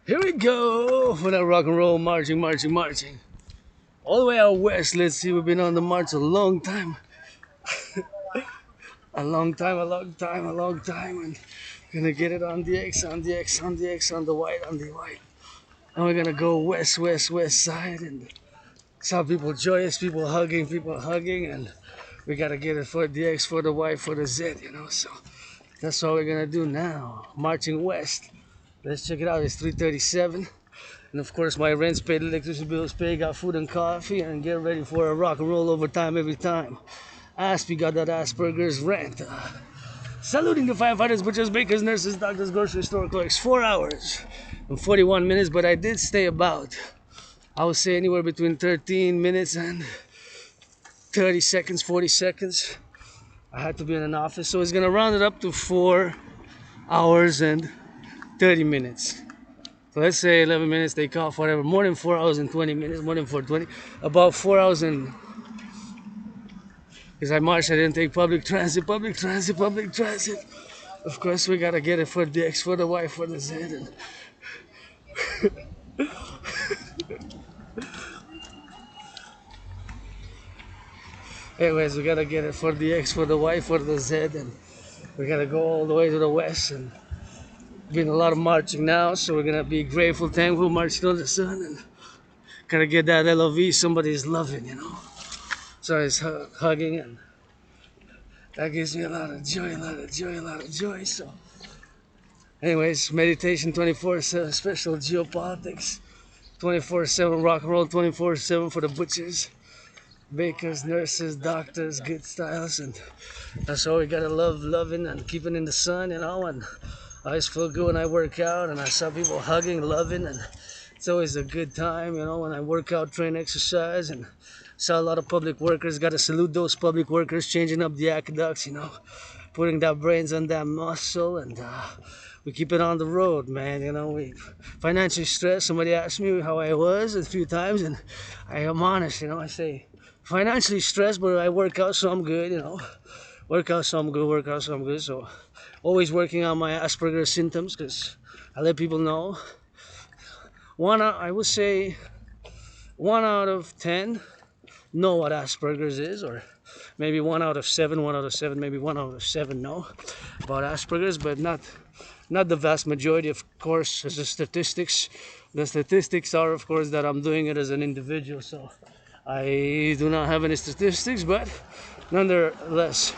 Here we go for that rock and roll, marching. All the way out west, let's see, we've been on the march a long time. A long time, and gonna get it on the X, on the X, on the X, on the white, on the white. And we're gonna go west side, and saw people joyous, people hugging, and we gotta get it for the X, for the Y, for the Z, so that's what we're gonna do now, marching west. Let's check it out, it's 3:37. And of course, my rent's paid, electricity bills paid, got food and coffee, and get ready for a rock and roll overtime every time. Asp, got that Asperger's rent. Saluting the firefighters, butchers, bakers, nurses, doctors, grocery store clerks. 4 hours and 41 minutes, but I did stay about, I would say, anywhere between 13 minutes and 30 seconds, 40 seconds. I had to be in an office, so it's gonna round it up to 4 hours and 30 minutes. So let's say 11 minutes, take off, whatever. More than 4 hours and 20 minutes, more than 4:20. About 4 hours and, because I marched, I didn't take public transit. Of course, we gotta get it for the X, for the Y, for the Z. And anyways, we gotta get it for the X, for the Y, for the Z. And we gotta go all the way to the west. And been a lot of marching now, so we're gonna be grateful, thankful, march till the sun. And gotta get that LOV somebody's loving. So it's hugging, and that gives me a lot of joy. So, anyways, meditation 24/7, special geopolitics 24/7, rock and roll 24/7 for the butchers, bakers, nurses, doctors, good styles, and that's all we gotta loving and keeping in the sun, and I always feel good when I work out, and I saw people hugging, loving, and it's always a good time, when I work out, train, exercise, and saw a lot of public workers. Got to salute those public workers changing up the aqueducts, putting that brains on that muscle, and we keep it on the road, man. We financially stressed. Somebody asked me how I was a few times, and I am honest. I say financially stressed, but I work out, so I'm good. Work out, so I'm good. So always working on my Asperger's symptoms, because I let people know. I would say 1 out of 10 know what Asperger's is, or maybe 1 out of 7, maybe 1 out of 7 know about Asperger's, but not the vast majority, of course, as the statistics. The statistics are, of course, that I'm doing it as an individual, so I do not have any statistics, but nonetheless,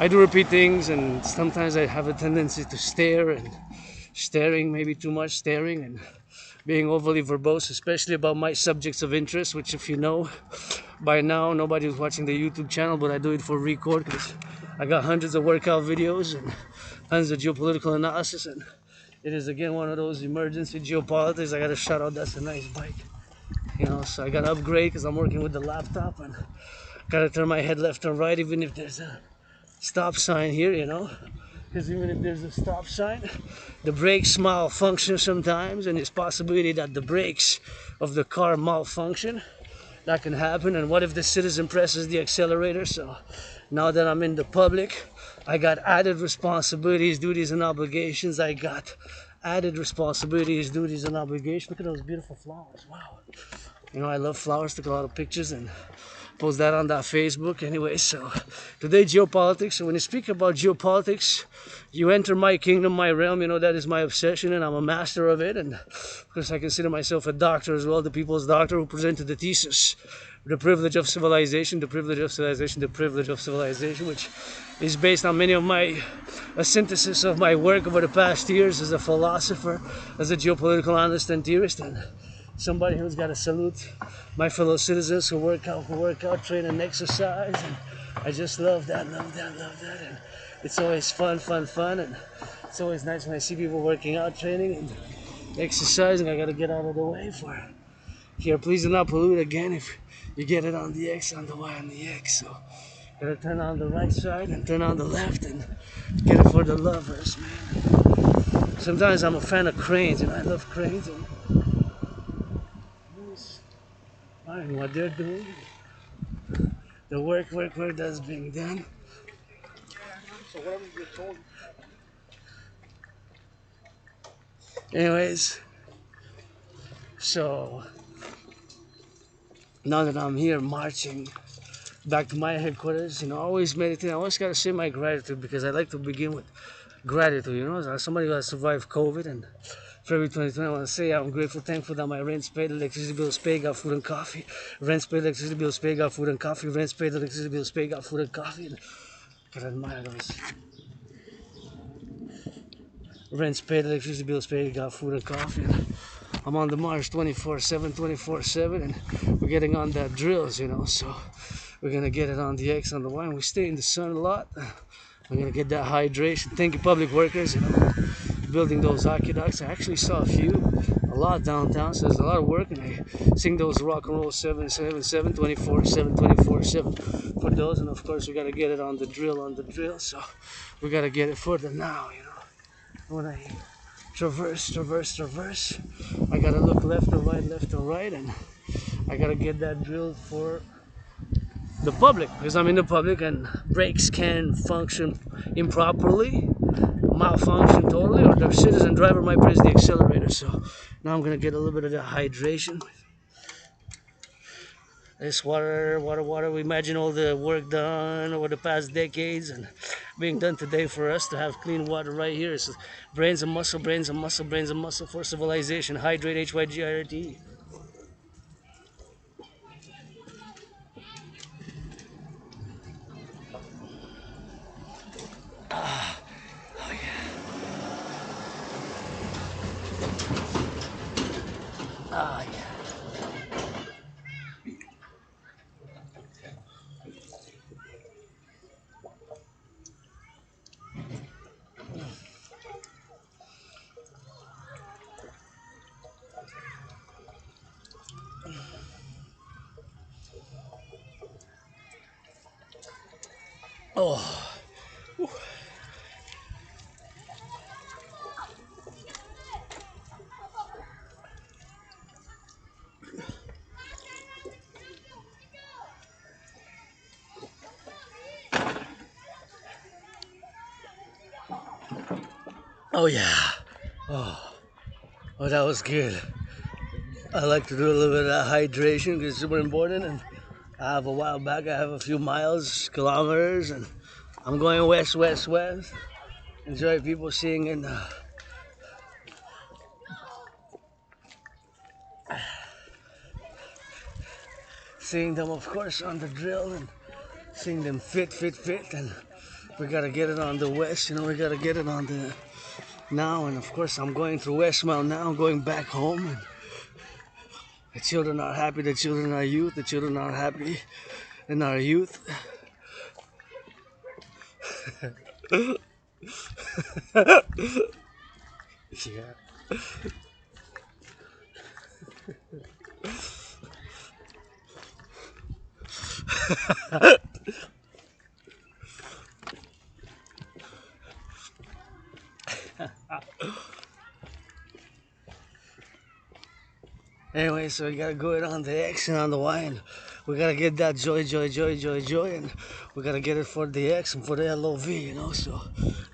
I do repeat things, and sometimes I have a tendency to staring, maybe too much staring, and being overly verbose, especially about my subjects of interest, which, if you know by now, nobody's watching the YouTube channel, but I do it for record, because I got hundreds of workout videos and tons of geopolitical analysis, and it is again one of those emergency geopolitics. I gotta shout out, that's a nice bike, so I gotta upgrade because I'm working with the laptop, and gotta turn my head left and right, even if there's a stop sign here, because even if there's a stop sign, the brakes malfunction sometimes, and there's possibility that the brakes of the car malfunction. That can happen. And what if the citizen presses the accelerator? So now that I'm in the public, I got added responsibilities, duties, and obligations. Look at those beautiful flowers. Wow. I love flowers. Took a lot of pictures and post that on that Facebook. Anyway, so today, geopolitics. So when you speak about geopolitics, you enter my kingdom, my realm. That is my obsession, and I'm a master of it. And of course, I consider myself a doctor as well, the people's doctor who presented the thesis, the privilege of civilization, which is based on many of a synthesis of my work over the past years as a philosopher, as a geopolitical analyst and theorist, and somebody who's got to salute my fellow citizens who work out, train, and exercise. And I just love that. And it's always fun. And it's always nice when I see people working out, training, and exercising. I got to get out of the way for here. Please do not pollute again if you get it on the X, on the Y, on the X. So gotta turn on the right side and turn on the left and get it for the lovers, man. Sometimes I'm a fan of cranes, I love cranes. And what they're doing, the work that's being done. So whatever you're told. Anyways, So now that I'm here marching back to my headquarters, I always meditate. I always gotta say my gratitude because I like to begin with gratitude. As somebody who has survived COVID and February 2020, I want to say I'm grateful, thankful that my rent's paid, electricity bills paid, got food and coffee. Rent's paid, electricity bills paid, got food and coffee. Rent's paid, electricity bills paid, got food and coffee. And I gotta admire those. Rent's paid, electricity bills paid, got food and coffee. And I'm on the march 24/7, 24/7, and we're getting on that drills, So we're gonna get it on the X, on the Y, and we stay in the sun a lot. We're gonna get that hydration. Thank you, public workers, building those aqueducts. I actually saw a lot downtown, so there's a lot of work, and I sing those Rock&Roll 777, 24/7, 24/7 for those, and of course we gotta get it on the drill, so we gotta get it further now, When I traverse, I gotta look left or right, and I gotta get that drilled for the public, because I'm in the public and brakes can function improperly, malfunction totally, or the citizen driver might press the accelerator. So now I'm gonna get a little bit of the hydration. This water. We imagine all the work done over the past decades and being done today for us to have clean water right here. It's brains and muscle, brains and muscle, brains and muscle for civilization. Hydrate, HYGRT. Oh yeah. Ah yeah. Oh. Oh yeah. Oh. Oh, that was good. I like to do a little bit of hydration because it's super important. And I have a while back, I have a few miles, kilometers, and I'm going west. Enjoy people seeing and seeing them, of course, on the drill and seeing them fit. And we gotta get it on the west, we gotta get it on the now. And of course, I'm going through West Mile now, going back home. And the children are happy, the children are youth, the children are happy in our youth. Yeah. Anyway, so we gotta go it on the X and on the Y, and we gotta get that joy, and we gotta get it for the X and for the LOV, So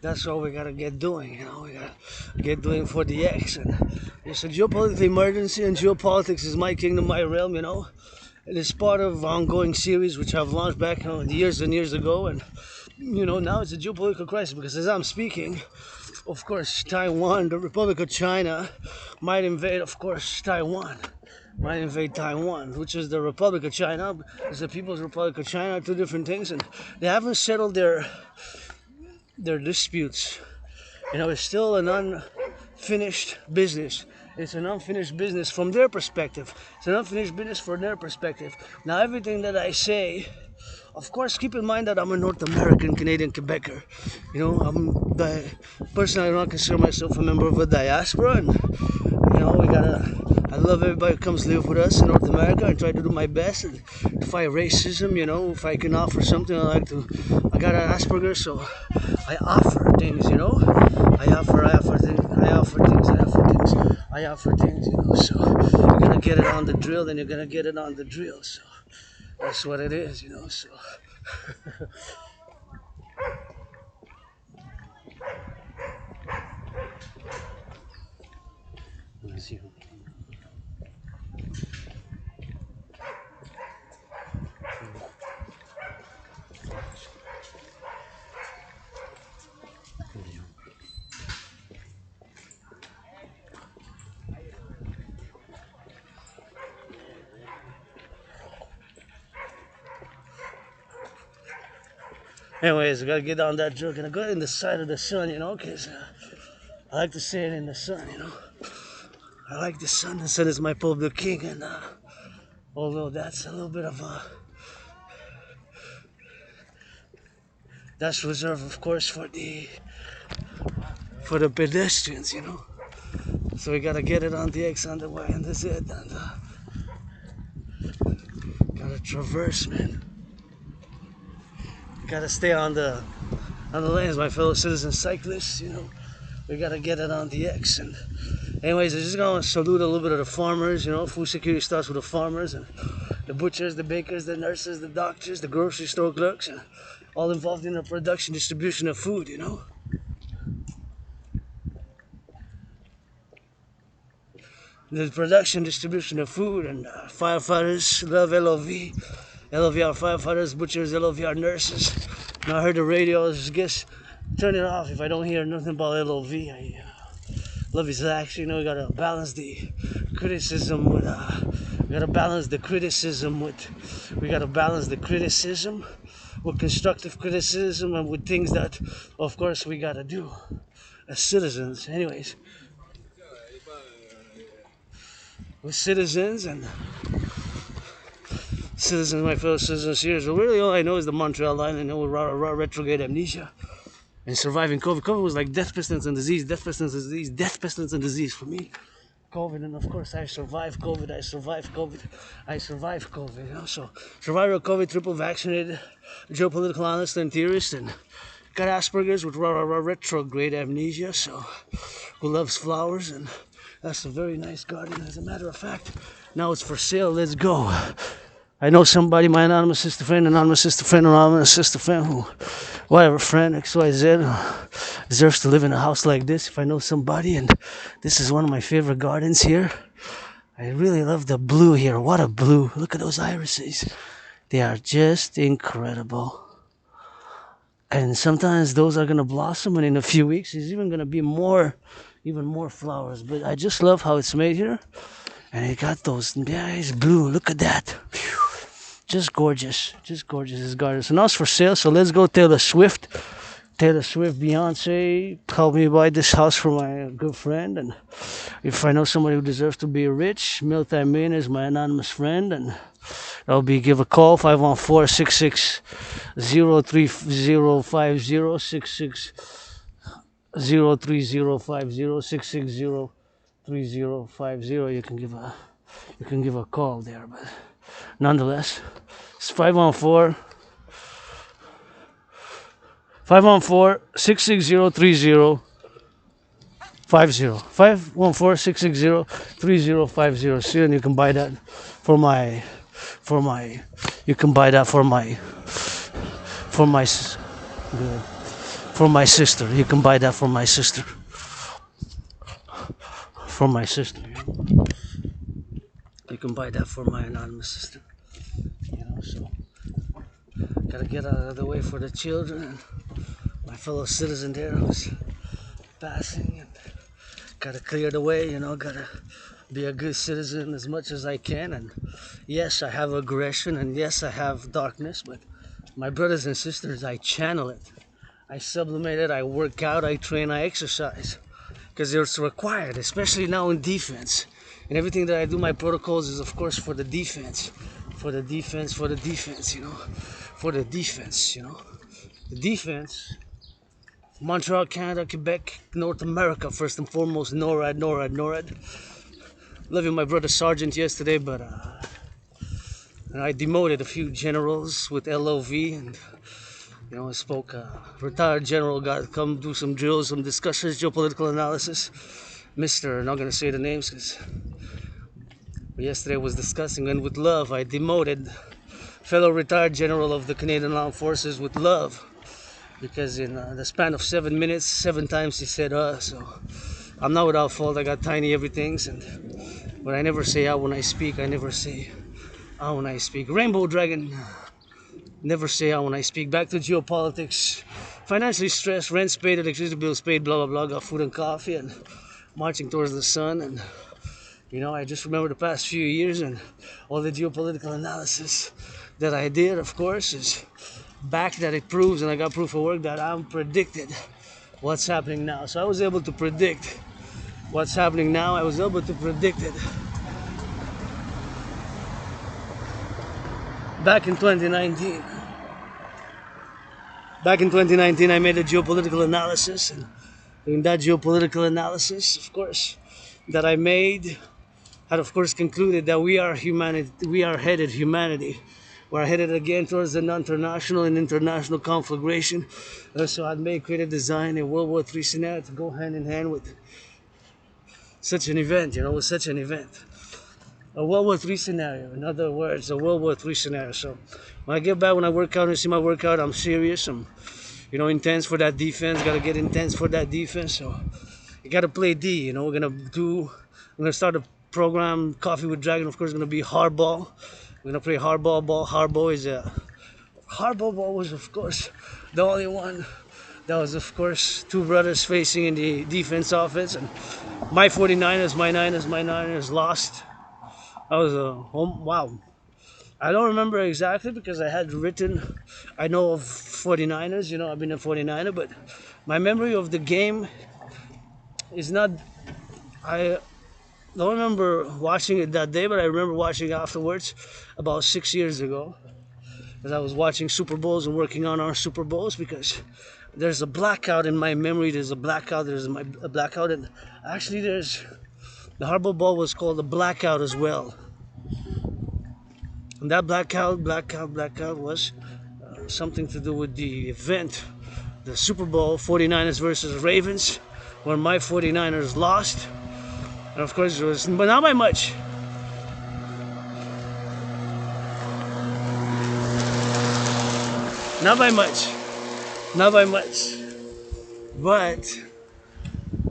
that's what we gotta get doing, We gotta get doing for the X, and it's a geopolitical emergency, and geopolitics is my kingdom, my realm, It is part of ongoing series which I've launched back years and years ago, and now it's a geopolitical crisis because as I'm speaking, of course, Taiwan, the Republic of China, might invade, of course, Taiwan. Which is the Republic of China. It's the People's Republic of China, two different things, and they haven't settled their disputes. It's still an unfinished business. It's an unfinished business from their perspective. It's an unfinished business from their perspective. Now, everything that I say, of course, keep in mind that I'm a North American, Canadian, Quebecer. Personally, I don't consider myself a member of a diaspora, and I love everybody who comes live with us in North America. I try to do my best and to fight racism. If I can offer something, I got an Asperger, so I offer things. I offer things. So you're gonna get it on the drill, then you're gonna get it on the drill. So that's what it is. So. Let's see. Anyways, I gotta get on that joke and I go in the side of the sun, you know, because I like to say it in the sun, you know. I like the sun. The sun is my public king, and although that's a little bit of a that's reserved, of course, for the pedestrians, you know. So we gotta get it on the X, on the Y, and the Z, and gotta traverse, man. Gotta stay on the lanes, my fellow citizen cyclists, you know. We gotta get it on the X. And anyways, I'm just gonna salute a little bit of the farmers, you know. Food security starts with the farmers and the butchers, the bakers, the nurses, the doctors, the grocery store clerks, and all involved in the production, distribution of food, you know. The production, distribution of food, and firefighters, love LOV. LOVR firefighters, butchers, LOVR nurses. Now I heard the radio, I guess turn it off if I don't hear nothing about LOV. I love his action, you know. We gotta balance the criticism with we gotta balance the criticism with constructive criticism and with things that of course we gotta do as citizens. Anyways, with citizens, my fellow citizens here. So really all I know is the Montreal line. I know retrograde amnesia and surviving COVID. COVID was like death, pestilence, and disease. Death, pestilence, and disease. Death, pestilence, and disease for me. COVID, and of course I survived COVID. You know, so survivor of COVID, triple vaccinated, geopolitical analyst and theorist, and got Asperger's with retrograde amnesia. So who loves flowers, and that's a very nice garden. As a matter of fact, now it's for sale. Let's go. I know somebody, my anonymous sister friend, who, whatever friend, XYZ, deserves to live in a house like this if I know somebody. And this is one of my favorite gardens here. I really love the blue here. What a blue. Look at those irises. They are just incredible. And sometimes those are going to blossom, and in a few weeks there's even going to be even more flowers. But I just love how it's made here. And it got those nice blue. Look at that. Whew. Just gorgeous, this garden. So now it's for sale. So let's go Taylor Swift, Beyonce. Help me buy this house for my good friend. And if I know somebody who deserves to be rich, multi-millionaire is my anonymous friend. And that'll be, give a call, 514-660-3050, 660-3050. You can give a call there, but nonetheless, it's 514-660-3050, 514-660-3050. See, and you can buy that for my sister. You can buy that for my sister. You can buy that for my anonymous sister. You know, so gotta get out of the way for the children and my fellow citizen there who's passing, and gotta clear the way, you know, gotta be a good citizen as much as I can. And yes, I have aggression, and yes, I have darkness, but my brothers and sisters, I channel it, I sublimate it, I work out, I train, I exercise, because it's required, especially now in defense. And everything that I do, my protocols is of course for the defense, you know, the defense, Montreal, Canada, Quebec, North America, first and foremost, NORAD. Loving my brother Sergeant yesterday, but and I demoted a few generals with LOV, and you know, I spoke, retired general got to come do some drills, some discussions, geopolitical analysis. Mr. Not gonna say the names because yesterday was discussing, and with love I demoted fellow retired general of the Canadian Armed Forces with love, because in the span of 7 minutes, 7 times he said so I'm not without fault. I got tiny everythings, but I never say when I speak. I never say when I speak. Rainbow Dragon, never say when I speak. Back to geopolitics. Financially stressed, rent paid, electricity bills paid, blah blah blah, got food and coffee, and marching towards the sun. And you know, I just remember the past few years and all the geopolitical analysis that I did, of course, is back that it proves, and I got proof of work that I'm predicted what's happening now. So I was able to predict what's happening now. I was able to predict it back in 2019. Back in 2019, I made a geopolitical analysis, and in that geopolitical analysis, of course, that I made, had of course concluded that we are humanity. We are headed humanity. We're headed again towards an international and international conflagration. So I'd made creative design a World War III scenario to go hand in hand with such an event. With such an event, a World War III scenario. In other words, a World War III scenario. So when I get back, when I work out and see my workout, I'm serious. I'm intense for that defense. Got to get intense for that defense. So you got to play D. I'm gonna start a program, Coffee with Dragon. Of course, gonna be hardball. We're gonna play hardball ball. Hardball ball was, of course, the only one that was, of course, two brothers facing in the defense offense, and my 49ers, my Niners lost. I was wow. I don't remember exactly because I had written, I know of 49ers, I've been a 49er, but my memory of the game is not, I don't remember watching it that day, but I remember watching it afterwards about 6 years ago, as I was watching Super Bowls and working on our Super Bowls, because there's a blackout in my memory. There's a blackout, and actually the hardball ball was called a blackout as well. And that blackout was something to do with the event, the Super Bowl, 49ers versus Ravens, where my 49ers lost. And of course it was, but not by much. Not by much. But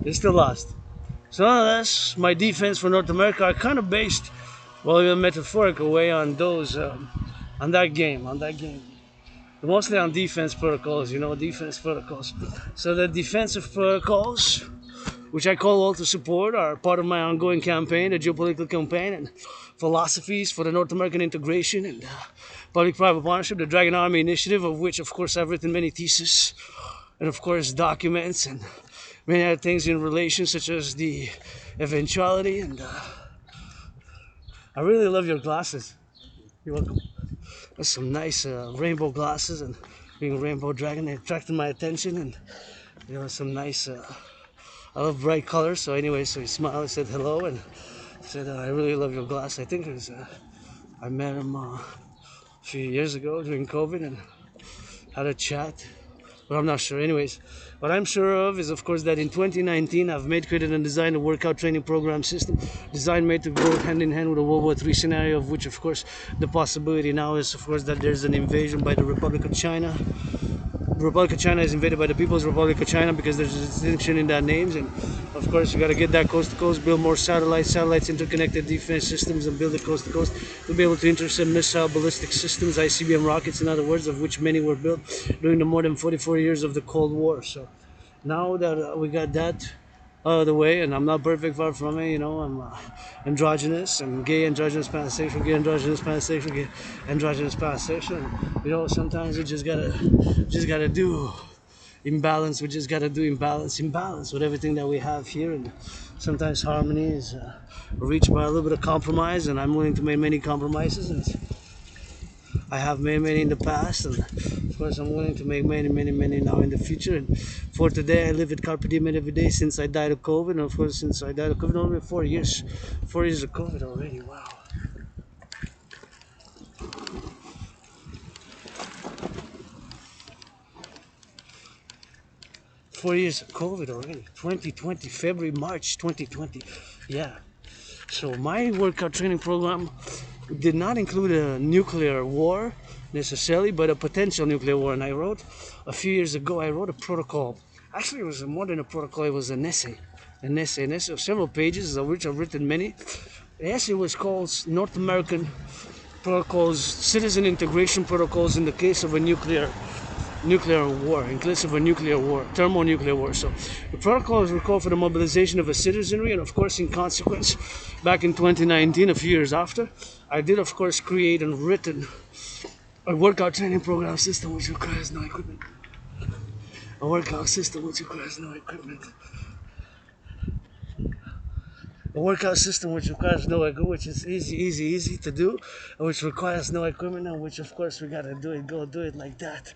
they still lost. So nonetheless, my defense for North America are kind of based, well, in a metaphorical way, on those, on that game. Mostly on defense protocols, defense protocols. So the defensive protocols, which I call all to support, are part of my ongoing campaign, the geopolitical campaign, and philosophies for the North American integration and public-private partnership, the Dragon Army Initiative, of which, of course, I've written many theses and, of course, documents and many other things in relation, such as the eventuality. And I really love your glasses. You're welcome. There's some nice rainbow glasses, and being a rainbow dragon, they attracted my attention, and some nice. I love bright colors. So anyway, so he smiled, said hello, and said, "I really love your glasses." I think it was I met him a few years ago during COVID and had a chat, but I'm not sure. Anyways, what I'm sure of is, of course, that in 2019 I've created and designed a workout training program system designed made to go hand in hand with a World War III scenario, of which, of course, the possibility now is, of course, that there's an invasion by the Republic of China. The Republic of China is invaded by the People's Republic of China, because there's a distinction in that names, and of course you got to get that coast to coast, build more satellites, interconnected defense systems, and build it coast to coast to be able to intercept missile ballistic systems, ICBM rockets, in other words, of which many were built during the more than 44 years of the Cold War. So now that we got that out of the way, and I'm not perfect, far from it, I'm androgynous and gay, androgynous, pansexual, gay, androgynous, pansexual, gay, androgynous, pansexual. Sometimes we just gotta do imbalance. We just gotta do imbalance with everything that we have here, and sometimes harmony is reached by a little bit of compromise, and I'm willing to make many compromises, and I have made many in the past, and of course I'm willing to make many now in the future. And for today, I live at Carpe Diem every day since I died of COVID, and of course since I died of COVID, only 4 years of COVID already. Wow. Four years of COVID already. 2020, February, March 2020. Yeah. So my workout training program did not include a nuclear war necessarily, but a potential nuclear war. And I wrote, a few years ago, I wrote a protocol. Actually, it was more than a protocol, it was an essay of several pages, of which I've written many. The essay was called North American Protocols, Citizen Integration Protocols in the case of a nuclear war, in case of a nuclear war, thermonuclear war. So the protocols were called for the mobilization of a citizenry, and of course, in consequence, back in 2019, a few years after, I did, of course, create and written A workout training program system which requires no equipment. A workout system which requires no equipment. A workout system which requires no equipment, which is easy to do, and which requires no equipment, and which of course we gotta do it, go do it like that.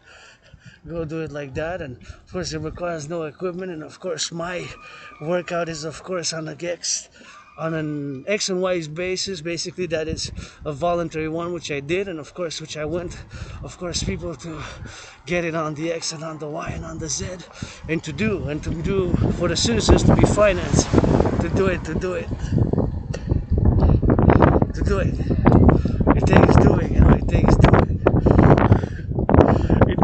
Go do it like that, and of course it requires no equipment, and of course my workout is of course on an X and Y basis. Basically that is a voluntary one which I did, and of course which I want of course people to get it on the X and on the Y and on the Z, and to do for the citizens to be financed to do it. It takes doing, you know, it takes doing. It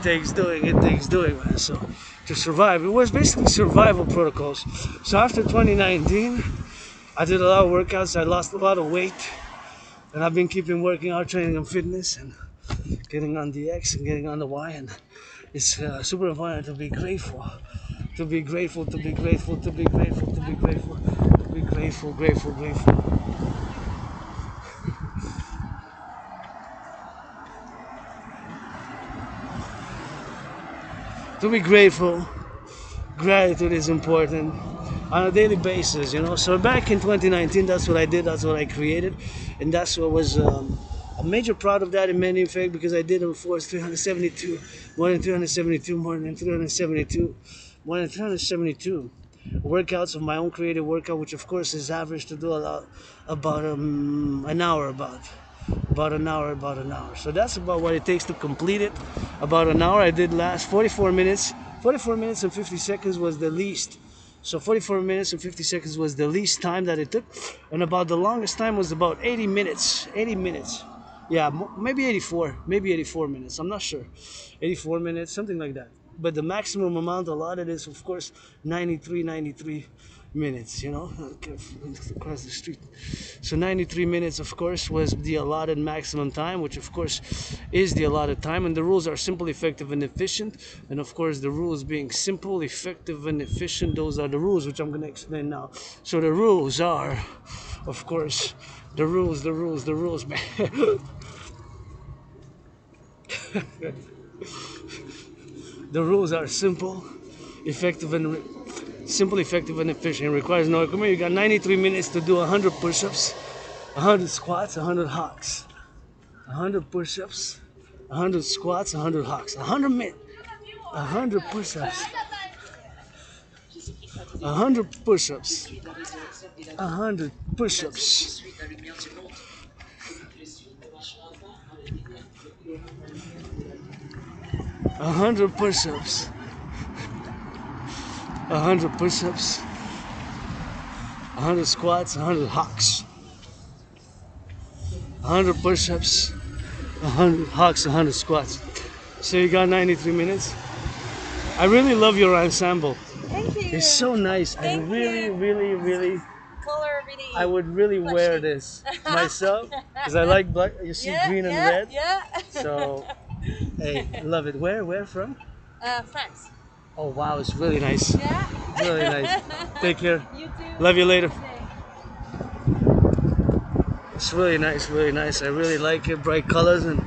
takes doing. It takes doing, man. So to survive, it was basically survival protocols. So after 2019, I did a lot of workouts. I lost a lot of weight, and I've been keeping working out, training and fitness, and getting on the X and getting on the Y. And it's super important to be grateful. To be grateful. Grateful. To be grateful. Gratitude is important on a daily basis, you know. So back in 2019, that's what I did, that's what I created, and that's what was a major part of that in many effect, because I did more than 372 workouts of my own creative workout, which of course is average to do about an hour. So that's about what it takes to complete it. About an hour. I did last 44 minutes. 44 minutes and 50 seconds was the least. So 44 minutes and 50 seconds was the least time that it took. And about the longest time was about 80 minutes. 80 minutes. Yeah, maybe 84 minutes. I'm not sure. 84 minutes, something like that. But the maximum amount allotted is, of course, 93 minutes, you know, across the street. So 93 minutes, of course, was the allotted maximum time, which, of course, is the allotted time. And the rules are simple, effective, and efficient. And, of course, the rules being simple, effective, and efficient, those are the rules, which I'm going to explain now. So the rules are, of course, the rules, man. The rules are simple, effective, and efficient. It requires no equipment. You got 93 minutes to do 100 push-ups, 100 squats, 100 hocks, 100 push-ups, 100 squats, 100 hocks, 100 push-ups, 100 push-ups, 100 push-ups. 100 push-ups, 100 push-ups, 100 squats, 100 hocks, 100 push-ups, 100 hocks, 100 squats. So you got 93 minutes. I really love your ensemble. Thank you. It's so nice. I really color really. I would really wear this myself because I like black. You see green and red. Yeah. So, hey, love it. Where from? France. Oh wow, it's really nice. Yeah. Really nice. Take care. You too. Love you later. Okay. It's really nice, really nice. I really like it. Bright colors, and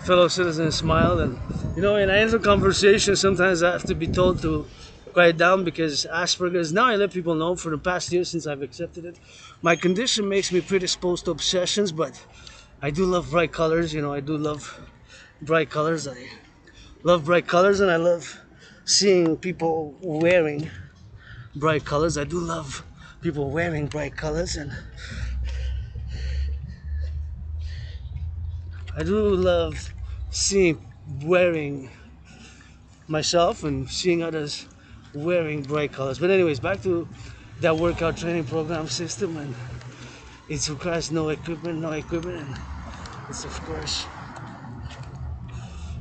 fellow citizens smiled. And you know, in end of conversation, sometimes I have to be told to quiet down because Asperger's. Now I let people know for the past year since I've accepted it. My condition makes me predisposed to obsessions, but I do love bright colors. You know, I do love bright colors. I love bright colors, and I love seeing people wearing bright colors. I do love people wearing bright colors, and I do love seeing wearing myself and seeing others wearing bright colors. But anyways, back to that workout training program system, and it requires no equipment, and it's of course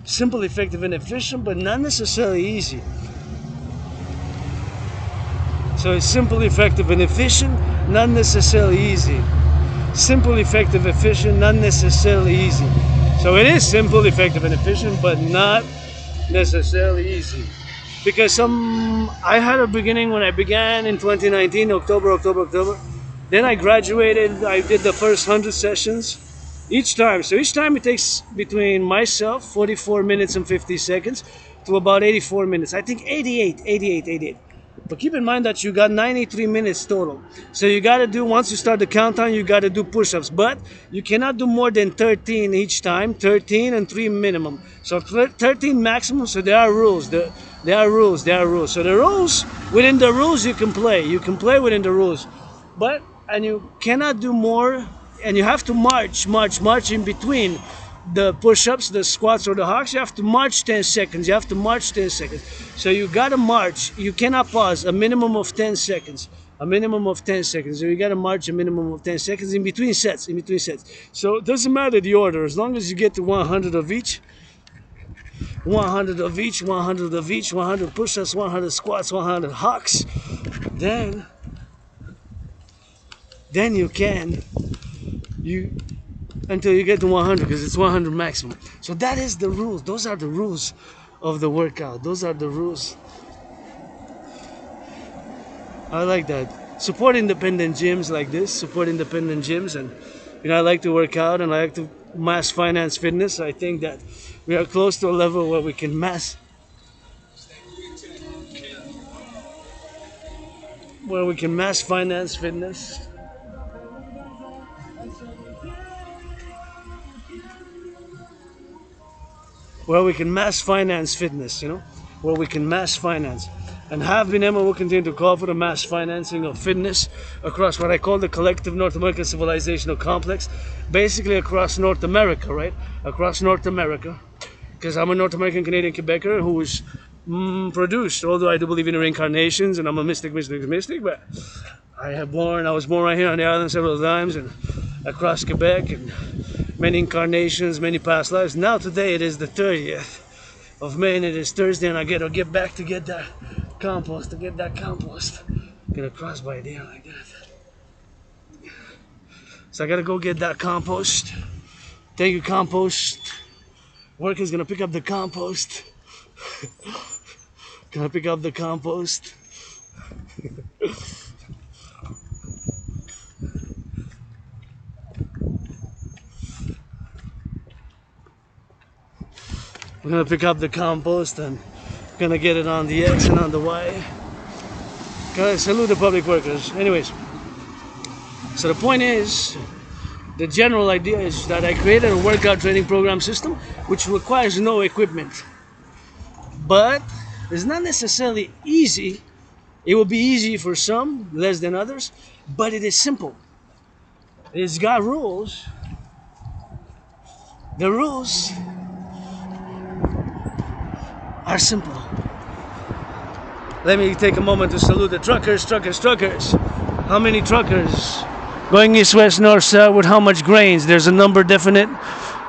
simple, effective, and efficient, but not necessarily easy. So it's simple, effective, and efficient, not necessarily easy. Simple, effective, efficient, not necessarily easy. So it is simple, effective, and efficient, but not necessarily easy. Because I had a beginning when I began in 2019, October. Then I graduated. I did the first 100 sessions each time. So each time it takes between myself 44 minutes and 50 seconds to about 84 minutes. I think 88. But keep in mind that you got 93 minutes total. So you got to do, once you start the countdown, you got to do push-ups. But you cannot do more than 13 each time, 13 and 3 minimum. So 13 maximum, so there are rules. There are rules. So the rules, within the rules you can play. You can play within the rules. But, and you cannot do more, and you have to march in between the push-ups, the squats, or the hawks. You have to march 10 seconds. So you gotta march. You cannot pause. A minimum of 10 seconds. So you gotta march a minimum of 10 seconds in between sets. So it doesn't matter the order, as long as you get to 100 of each. 100 push-ups, 100 squats, 100 hawks. Then you can until you get to 100, because it's 100 maximum. So that is the rules. Those are the rules of the workout. Those are the rules. I like that. Support independent gyms like this. Support independent gyms, and I like to work out, and I like to mass finance fitness. I think that we are close to a level where we can mass finance fitness. Where we can mass finance fitness, where we can mass finance. And have been able to continue to call for the mass financing of fitness across what I call the Collective North American Civilizational Complex, basically across North America, right? Across North America. Because I'm a North American Canadian Quebecer who was produced, although I do believe in reincarnations, and I'm a mystic, but I was born right here on the island several times, and across Quebec, and many incarnations, many past lives. Now today it is the 30th of May, and it is Thursday, and I gotta get back to get that compost. Gonna cross by there like that. So I gotta go get that compost. Thank you, compost. Worker's gonna pick up the compost. We're gonna pick up the compost and gonna get it on the X and on the Y. Gotta salute the public workers. Anyways, so the point is, the general idea is that I created a workout training program system which requires no equipment. But it's not necessarily easy. It will be easy for some, less than others, but it is simple. It's got rules. The rules are simple. Let me take a moment to salute the truckers. How many truckers? Going east, west, north, south with how much grains? There's a number definite,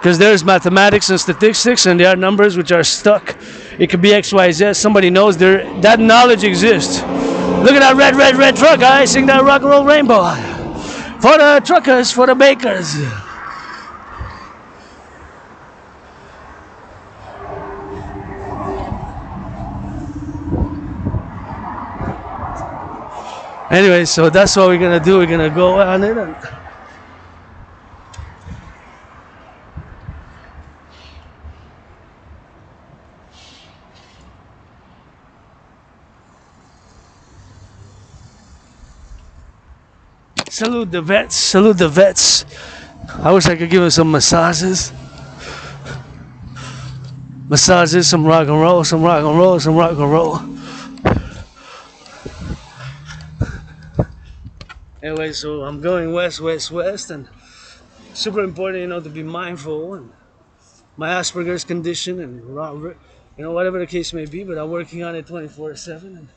because there's mathematics and statistics, and there are numbers which are stuck. It could be X, Y, Z. Somebody knows that knowledge exists. Look at that red truck, guys. Sing that rock and roll rainbow. For the truckers, for the bakers. Anyway, so that's what we're gonna do. We're gonna go on it and salute the vets. I wish I could give them some massages. Some rock and roll. Anyway, so I'm going west, and super important, to be mindful, and my Asperger's condition, and whatever the case may be, but I'm working on it 24/7. And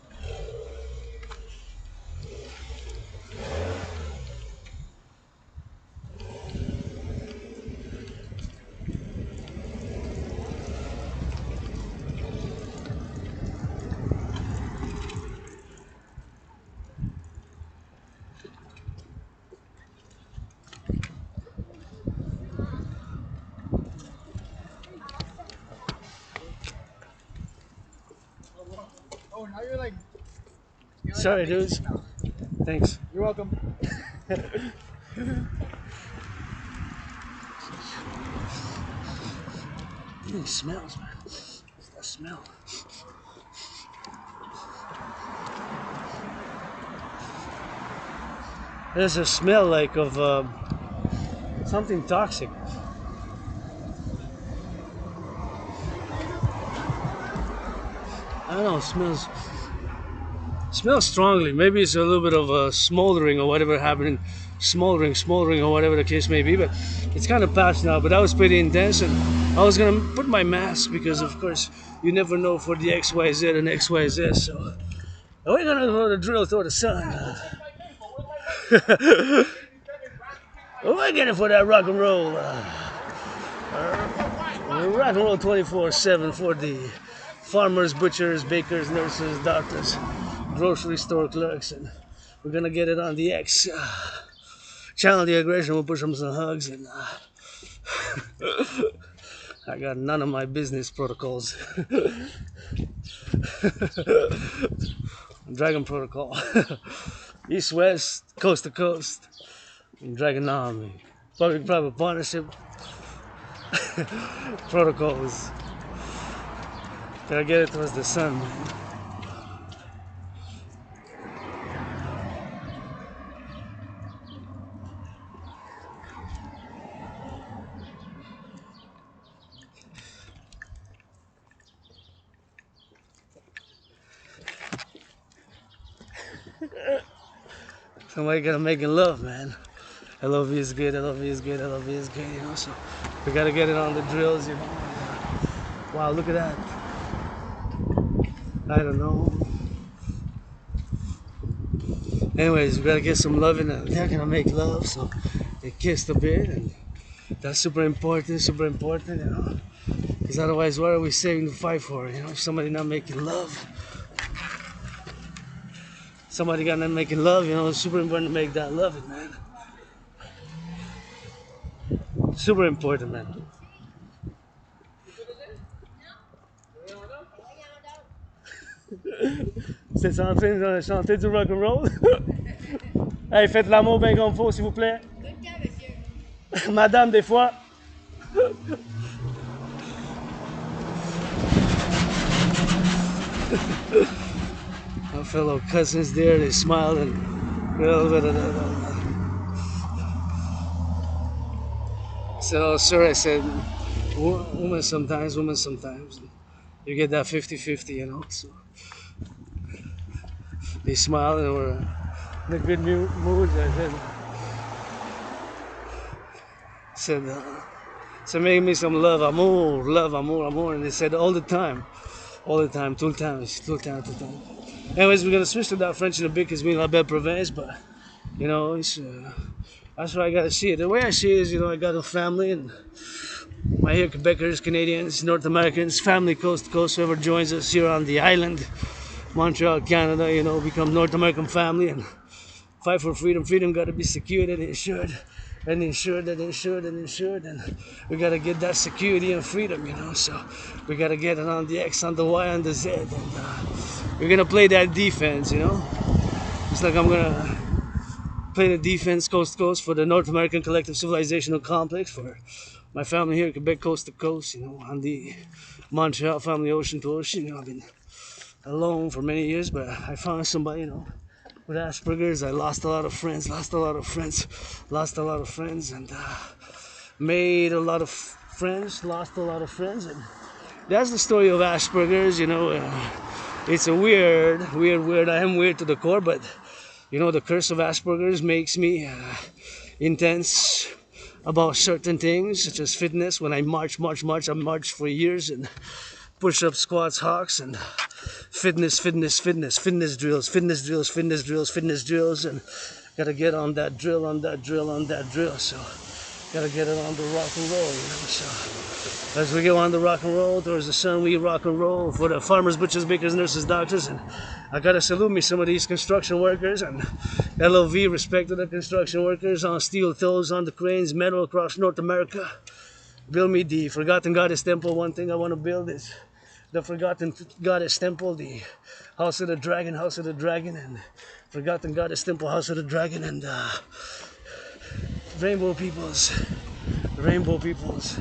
Oh, now you're like. sorry, dudes. Thanks. You're welcome. It smells, man. What's that smell? There's a smell like of something toxic. I don't know, it smells strongly. Maybe it's a little bit of a smoldering or whatever happening, smoldering or whatever the case may be, but it's kind of past now. But that was pretty intense, and I was gonna put my mask because of course you never know for the XYZ and XYZ, so we're gonna throw the drill through the sun. We're getting for that rock and roll. Rock and roll 24/7 for the farmers, butchers, bakers, nurses, doctors, grocery store clerks, and we're gonna get it on the X. Channel the aggression, we'll push them some hugs, and I got none of my business protocols. Dragon protocol. East, west, coast to coast. Dragon army. Public-private partnership. Protocols. Gotta get it towards the sun, man. Somebody gotta make it love, man. LOV is good, LOV is good, LOV is good, you know, so we gotta get it on the drills, you know. Wow, look at that. I don't know. Anyways, we gotta get some loving, and they're gonna make love, so they kissed a bit, and that's super important, you know. Because otherwise, what are we saving the fight for, you know, if somebody not making love? Somebody got not making love, you know, it's super important to make that loving, man. Super important, man. C'est en train de chanter du rock and roll. Hey, faites l'amour bien comme faut, s'il vous plaît. Madame, des fois. My fellow cousins there, they smiled and a little bit of that. I said, oh, sir, I said, women sometimes. You get that 50-50, you know, so. They smiled and were in a good mood. I said, make me some love, amour. And they said all the time, tout le temps. Anyways, we're gonna switch to that French in a bit because we're in La Belle Province, but you know, it's, that's what I gotta see it. The way I see it is, you know, I got a family, and my here Quebecers, Canadians, North Americans, family coast to coast, whoever joins us here on the island, Montreal, Canada, you know, become North American family and fight for freedom. Freedom gotta be secured and insured. And we gotta get that security and freedom, you know. So we gotta get it on the X, on the Y, on the Z, and we're gonna play that defense, you know. It's like I'm gonna play the defense coast to coast for the North American Collective Civilizational Complex for my family here, Quebec, coast to coast, you know, on the Montreal family, ocean to ocean. You know, I've been alone for many years, but I found somebody, you know, with Asperger's. I lost a lot of friends, and made a lot of friends, lost a lot of friends, and that's the story of Asperger's. You know, it's a weird. I am weird to the core, but you know, the curse of Asperger's makes me intense about certain things, such as fitness. When I march, I marched for years and push-ups, squats, hawks, and fitness drills, and gotta get on that drill, so gotta get it on the rock and roll, you know. So as we go on the rock and roll towards the sun, we rock and roll for the farmers, butchers, bakers, nurses, doctors, and I gotta salute me some of these construction workers, and LOV, respect to the construction workers on steel toes, on the cranes, metal across North America. Build me the Forgotten Goddess Temple. One thing I want to build is the Forgotten Goddess Temple, the House of the Dragon, and Forgotten Goddess Temple, House of the Dragon, and Rainbow Peoples, Rainbow Peoples,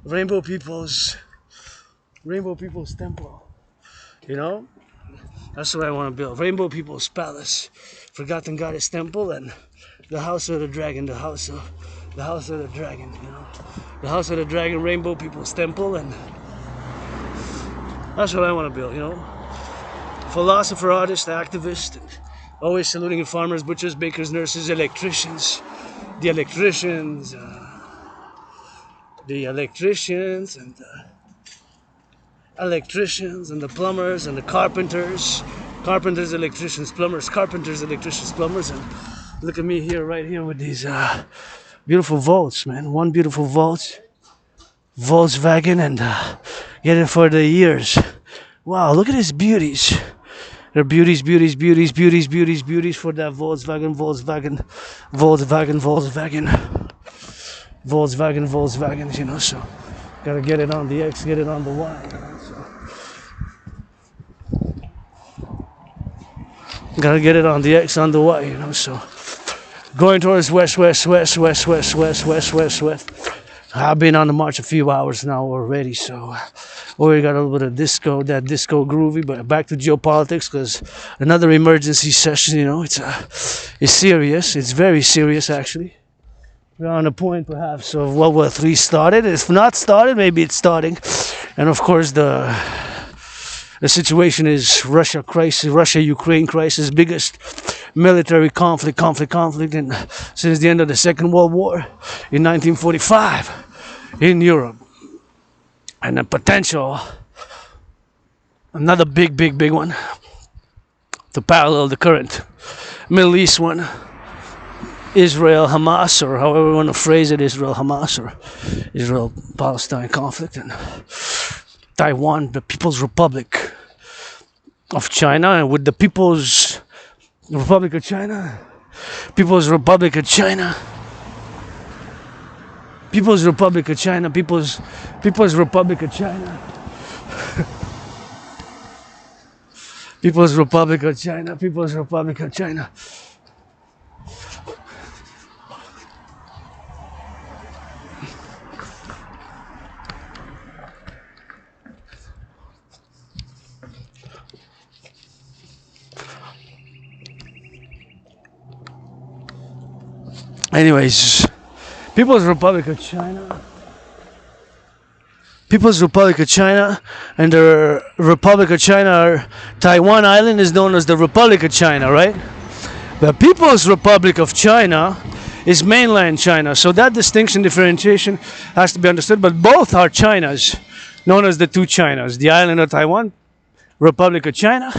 Rainbow Peoples, Rainbow Peoples Temple. You know, that's what I want to build. Rainbow Peoples Palace, Forgotten Goddess Temple, and the House of the Dragon, the House of the Dragon. You know, the House of the Dragon, Rainbow Peoples Temple, and that's what I want to build. You know, philosopher, artist, activist, and always saluting farmers, butchers, bakers, nurses, electricians, the electricians, and the plumbers and the carpenters, electricians, plumbers, and look at me here, right here with these beautiful vaults, man. One beautiful vault, Volkswagen, and get it for the years. Wow, look at these beauties. They're beauties for that Volkswagen, you know, so gotta get it on the X, get it on the Y, you know, so. Gotta get it on the X, on the Y, you know, so. Going towards west. I've been on the march a few hours now already, so we got a little bit of disco groovy, but back to geopolitics, because another emergency session, you know, it's serious, it's very serious actually. We're on the point perhaps of World War III started. If not started, maybe it's starting. And of course the situation is Russia-Ukraine crisis, biggest military conflict in, since the end of the Second World War in 1945 in Europe. And a potential, another big one to parallel the current Middle East one, Israel-Hamas, or however you want to phrase it, Israel-Hamas or Israel-Palestine conflict, and Taiwan, the People's Republic of China, and with the People's Republic of China, People's Republic of China, People's Republic of China, People's Republic of China, People's Republic of China, People's Republic of China. Anyways, People's Republic of China. People's Republic of China, and the Republic of China, or Taiwan Island, is known as the Republic of China, right? The People's Republic of China is mainland China, so that distinction, differentiation has to be understood, but both are Chinas, known as the two Chinas, the island of Taiwan, Republic of China,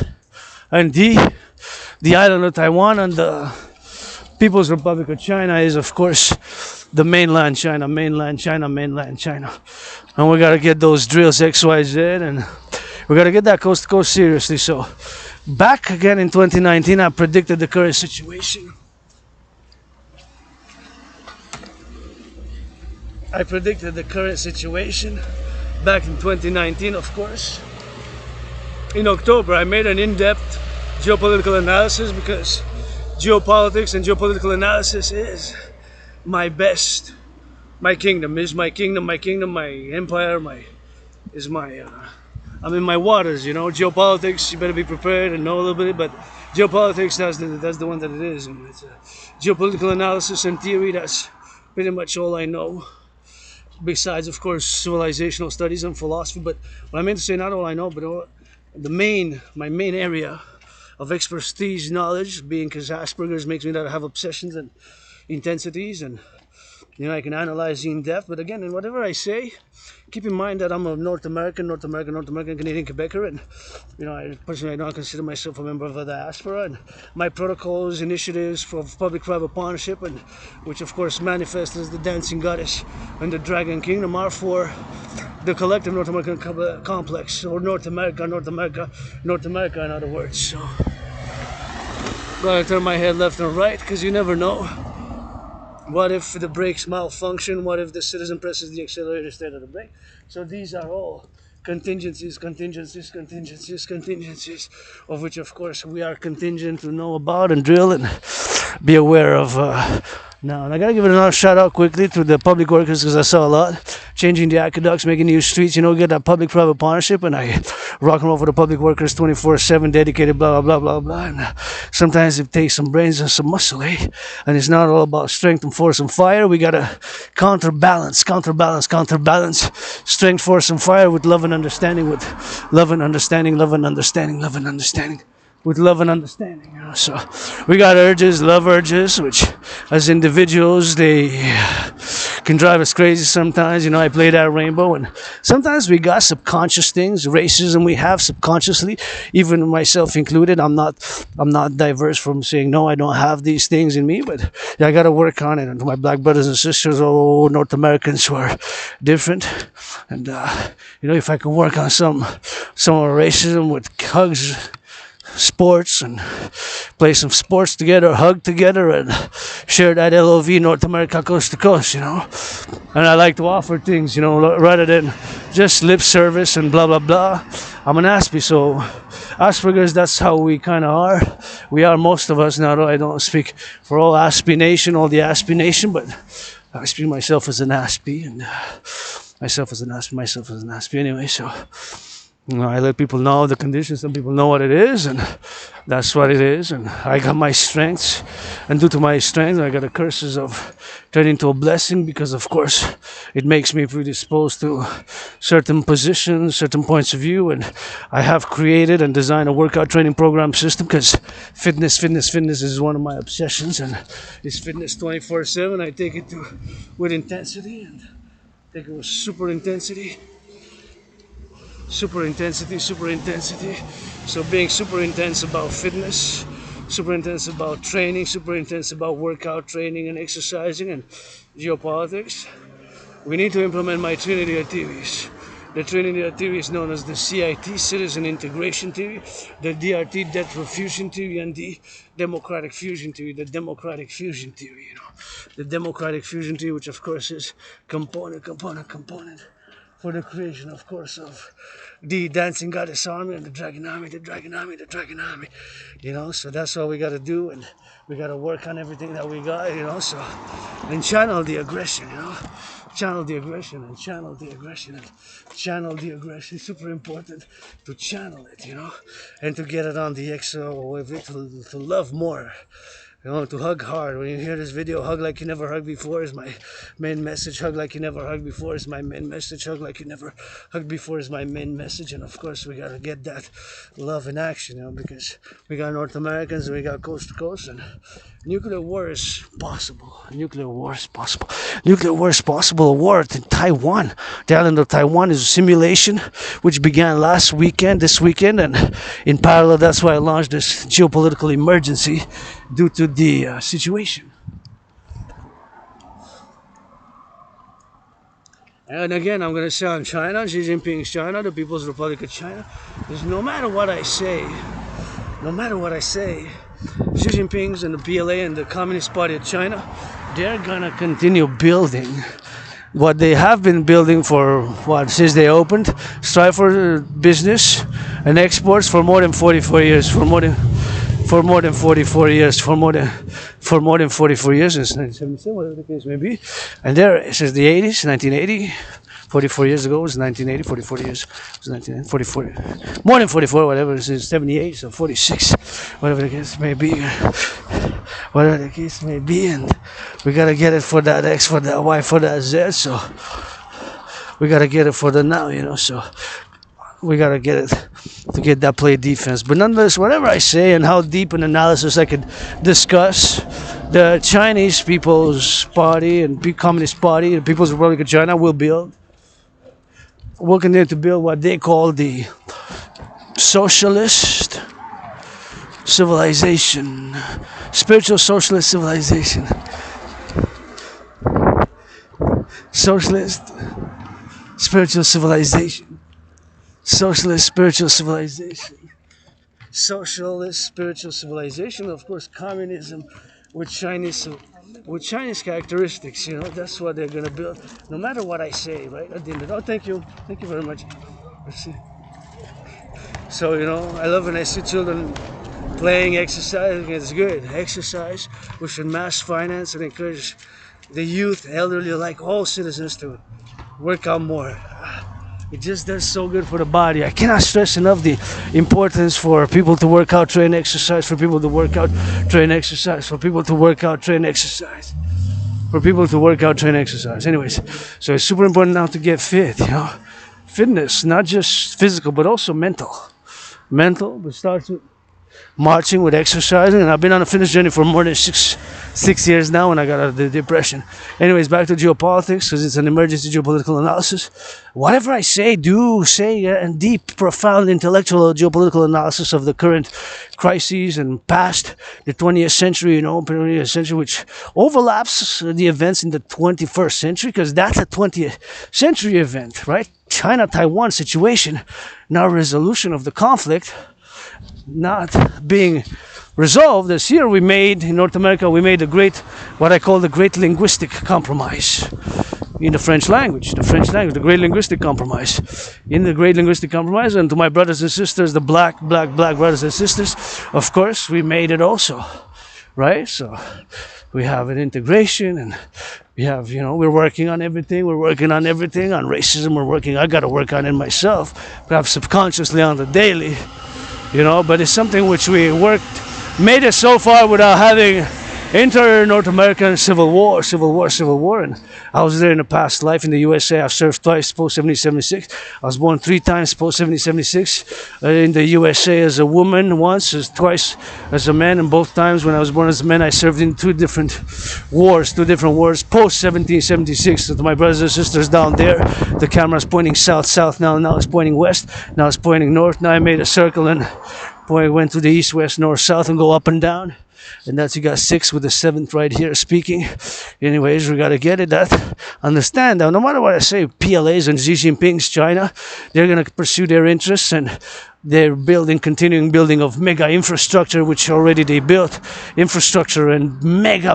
and the island of Taiwan, and the People's Republic of China is, of course, the mainland China. And we got to get those drills XYZ, and we got to get that coast to coast seriously. So, back again in 2019, I predicted the current situation. Back in 2019, of course. In October, I made an in-depth geopolitical analysis, because geopolitics and geopolitical analysis is my best. My kingdom, my empire, I'm in my waters, you know. Geopolitics, you better be prepared and know a little bit, but geopolitics, that's the one that it is. And it's geopolitical analysis and theory, that's pretty much all I know. Besides, of course, civilizational studies and philosophy, but what I meant to say, not all I know, but my main area of expertise, knowledge, being, because Asperger's makes me not have obsessions and intensities, and you know, I can analyze in depth. But again, in whatever I say, keep in mind that I'm a North American, Canadian Quebecer, and you know, I personally don't consider myself a member of the diaspora. And my protocols, initiatives for public-private partnership, and which of course manifest as the dancing goddess and the dragon kingdom, are for the collective North American complex, or North America, in other words. So, gotta turn my head left and right, because you never know. What if the brakes malfunction? What if the citizen presses the accelerator instead of the brake? So these are all contingencies, of which, of course, we are contingent to know about and drill and be aware of. Now, and I gotta give it another shout out quickly to the public workers because I saw a lot changing the aqueducts, making new streets. Get that public-private partnership, and I rock and roll for the public workers 24/7, dedicated, blah blah blah blah blah. And sometimes it takes some brains and some muscle, eh? And it's not all about strength and force and fire. We gotta counterbalance, strength, force, and fire with love and understanding, with love and understanding, love and understanding, love and understanding. With love and understanding. So we got urges, love urges, which as individuals they can drive us crazy sometimes. I play that rainbow, and sometimes we got subconscious things, racism we have subconsciously, even myself included. I'm not diverse from saying no, I don't have these things in me, but I got to work on it. And my black brothers and sisters, North Americans who are different, and if I can work on some racism with hugs, sports, and play some sports together, hug together, and share that LOV, North America, coast to coast, And I like to offer things, rather than just lip service and blah, blah, blah. I'm an Aspie, so Asperger's, that's how we kind of are. We are, most of us now, though I don't speak for all Aspie Nation, all the Aspie Nation, but I speak myself as an Aspie, and myself as an Aspie anyway, so... I let people know the conditions. Some people know what it is, and that's what it is. And I got my strengths, and due to my strengths, I got the curses of turning into a blessing because, of course, it makes me predisposed to certain positions, certain points of view. And I have created and designed a workout training program system because fitness is one of my obsessions, and it's fitness 24/7. I take it with intensity, and take it with super intensity. So being super intense about fitness, super intense about training, super intense about workout training and exercising and geopolitics, we need to implement my Trinity of theories. The Trinity of theory is known as the CIT, Citizen Integration Theory, the DRT, Debt Refusion Theory, and the Democratic Fusion Theory, the Democratic Fusion Theory, The Democratic Fusion Theory, which of course is component for the creation, of course, of the Dancing Goddess Army and the Dragon Army. So that's what we got to do, and we got to work on everything that we got, and channel the aggression, channel the aggression. Super important to channel it, and to get it on the exo with it, to love more. To hug hard. When you hear this video, hug like you never hugged before is my main message. Hug like you never hugged before is my main message. Hug like you never hugged before is my main message. And of course, we gotta get that love in action, because we got North Americans and we got coast to coast, and nuclear war is possible. A war in Taiwan. The island of Taiwan is a simulation which began this weekend, and in parallel, that's why I launched this geopolitical emergency due to the situation. And again, I'm going to say on China, Xi Jinping's China, the People's Republic of China, is no matter what I say, Xi Jinping's and the PLA and the Communist Party of China, they're going to continue building what they have been building since they opened, strive for business and exports for more than 44 years, since 1977, whatever the case may be. And there, since the 80s, 1980, 44 years ago, it was 1980, 44 years, it was 1944, more than 44, whatever, since 78, so 46, whatever the case may be. And we gotta get it for that X, for that Y, for that Z, so we gotta get it for the now, so we gotta get it to get that play defense. But nonetheless, whatever I say and how deep an analysis I could discuss, the Chinese People's Party and Communist Party, the People's Republic of China will continue to build what they call the socialist civilization, spiritual socialist civilization, socialist spiritual civilization, socialist spiritual civilization. Of course, communism with Chinese characteristics. That's what they're gonna build. No matter what I say, right? Thank you very much. So, I love when I see children playing, exercising. It's good. Exercise. We should mass finance and encourage the youth, elderly, like all citizens to work out more. It just does so good for the body. I cannot stress enough the importance for people to work out, train, exercise, for people to work out, train, exercise, for people to work out, train, exercise, for people to work out, train, exercise. Anyways, so it's super important now to get fit, Fitness, not just physical, but also mental. Mental, but starts with marching, with exercising, and I've been on a fitness journey for more than six years now when I got out of the depression. Anyways, back to geopolitics, because it's an emergency geopolitical analysis. Whatever I say, and deep, profound intellectual geopolitical analysis of the current crises and past the 20th century, 20th century, which overlaps the events in the 21st century, because that's a 20th century event, right? China-Taiwan situation, now resolution of the conflict, not being resolved. This year in North America, we made what I call the great linguistic compromise in the French language, the great linguistic compromise. In the great linguistic compromise, and to my brothers and sisters, the black brothers and sisters, of course, we made it also, right? So we have an integration, and we have, we're working on everything. We're working on everything, on racism. I got to work on it myself, perhaps subconsciously on the daily, but it's something which we made it so far without having North American Civil War, and I was there in a past life in the USA. I've served twice post 1776. I was born 3 times post 1776 in the USA as a woman once, twice as a man, and both times when I was born as a man, I served in two different wars post 1776. So to my brothers and sisters down there, the camera's pointing south now it's pointing west, now it's pointing north. Now I made a circle and went to the east, west, north, south, and go up and down. And that's, you got 6 with the 7th right here speaking. Anyways, we got to get it. Understand now, no matter what I say, PLA's and Xi Jinping's China, they're going to pursue their interests, and they're continuing building of mega infrastructure, which already they built infrastructure, and mega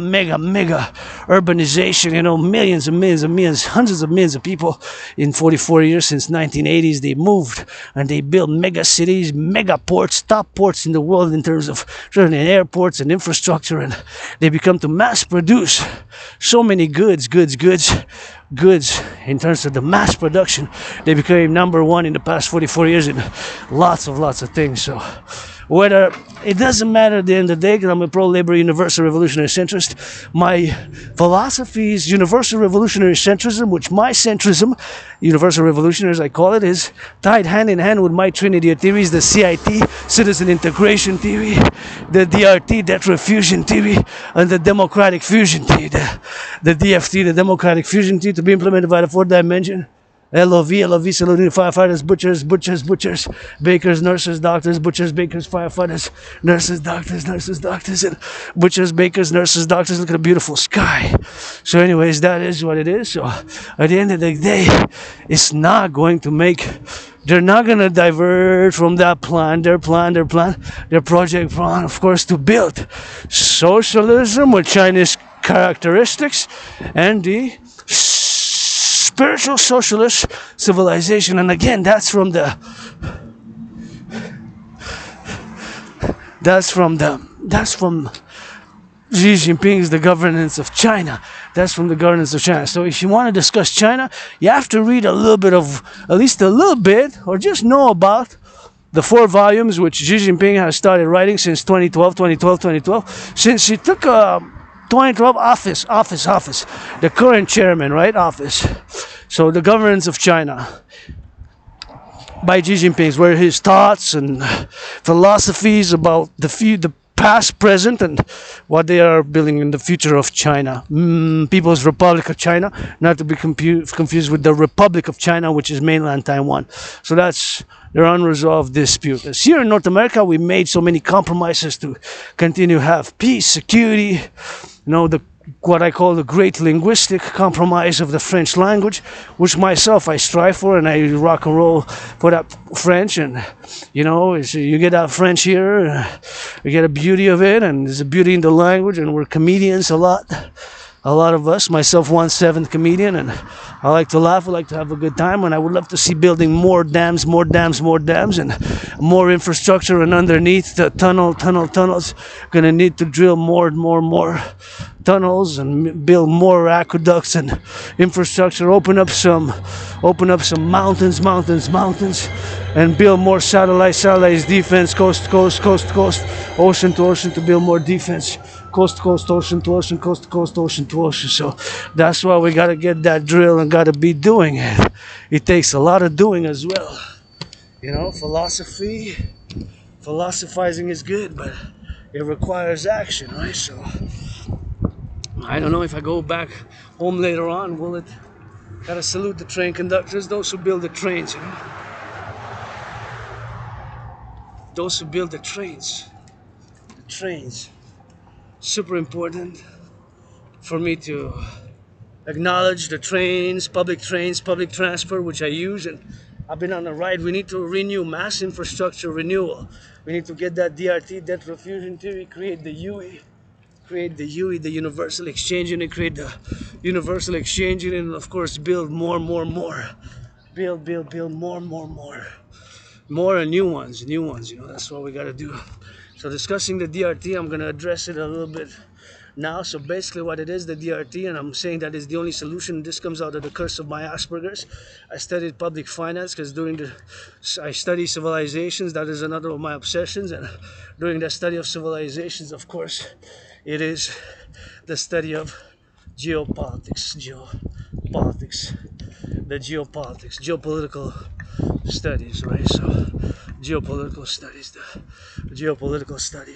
urbanization, millions and millions, hundreds of millions of people in 44 years since 1980s. They moved and they built mega cities, mega ports, top ports in the world in terms of airports and infrastructure, and they become to mass produce so many goods in terms of the mass production. They became number 1 in the past 44 years in lots of things. So whether it doesn't matter at the end of the day, because I'm a pro-labor universal revolutionary centrist. My philosophy is universal revolutionary centrism, which my centrism, universal revolutionary as I call it, is tied hand in hand with my trinity of theories, the CIT, citizen integration theory, the DRT, debt refusion theory, and the democratic fusion theory, the DFT, the democratic fusion theory, to be implemented by the 4th dimension. LOV, saluting firefighters, butchers, bakers, nurses, doctors, butchers, bakers, firefighters, nurses, doctors, and butchers, bakers, nurses, doctors. Look at the beautiful sky. So anyways, that is what it is. So at the end of the day, it's not going to they're not going to divert from that plan, their project plan, of course, to build socialism with Chinese characteristics and the spiritual socialist civilization. And again, that's from Xi Jinping's The Governance of China. That's from The Governance of China. So if you want to discuss China, you have to read at least a little bit, or just know about the 4 volumes which Xi Jinping has started writing since 2012, since he took 2012 office, the current chairman, right, office. So The Governance of China by Xi Jinping, where his thoughts and philosophies about the past, present, and what they are building in the future of China. People's Republic of China, not to be confused with the Republic of China, which is mainland Taiwan. So that's their unresolved dispute. As here in North America, we made so many compromises to continue to have peace, security, what I call the great linguistic compromise of the French language, which myself I strive for, and I rock and roll for that French. And you get that French here, you get a beauty of it, and there's a beauty in the language, and we're comedians a lot a lot of us, myself 1/7 comedian, and I like to laugh, I like to have a good time, and I would love to see building more dams, and more infrastructure, and underneath the tunnels, gonna need to drill more tunnels and build more aqueducts and infrastructure, open up some mountains, and build more satellites, defense, coast to coast, ocean to ocean, to build more defense, coast to coast, ocean to ocean, coast to coast, ocean to ocean. So that's why we gotta get that drill and gotta be doing it. It takes a lot of doing as well. You know, philosophizing is good, but it requires action, right? So I don't know if I go back home later on, will it? Gotta salute the train conductors, those who build the trains, you know? Those who build the trains. Super important for me to acknowledge the trains, public transport, which I use, and I've been on the ride. We need to renew mass infrastructure renewal. We need to get that DRT, debt refusion theory, create the UE, the universal exchange unit, create the universal exchange unit, and of course build more. Build more and new ones, you know, that's what we gotta do. So discussing the DRT, I'm gonna address it a little bit now. So basically what it is, the DRT, and I'm saying that is the only solution. This comes out of the curse of my Asperger's. I studied public finance because I study civilizations. That is another of my obsessions. And during the study of civilizations, of course, it is the study of geopolitics, geopolitical studies, right? So geopolitical studies.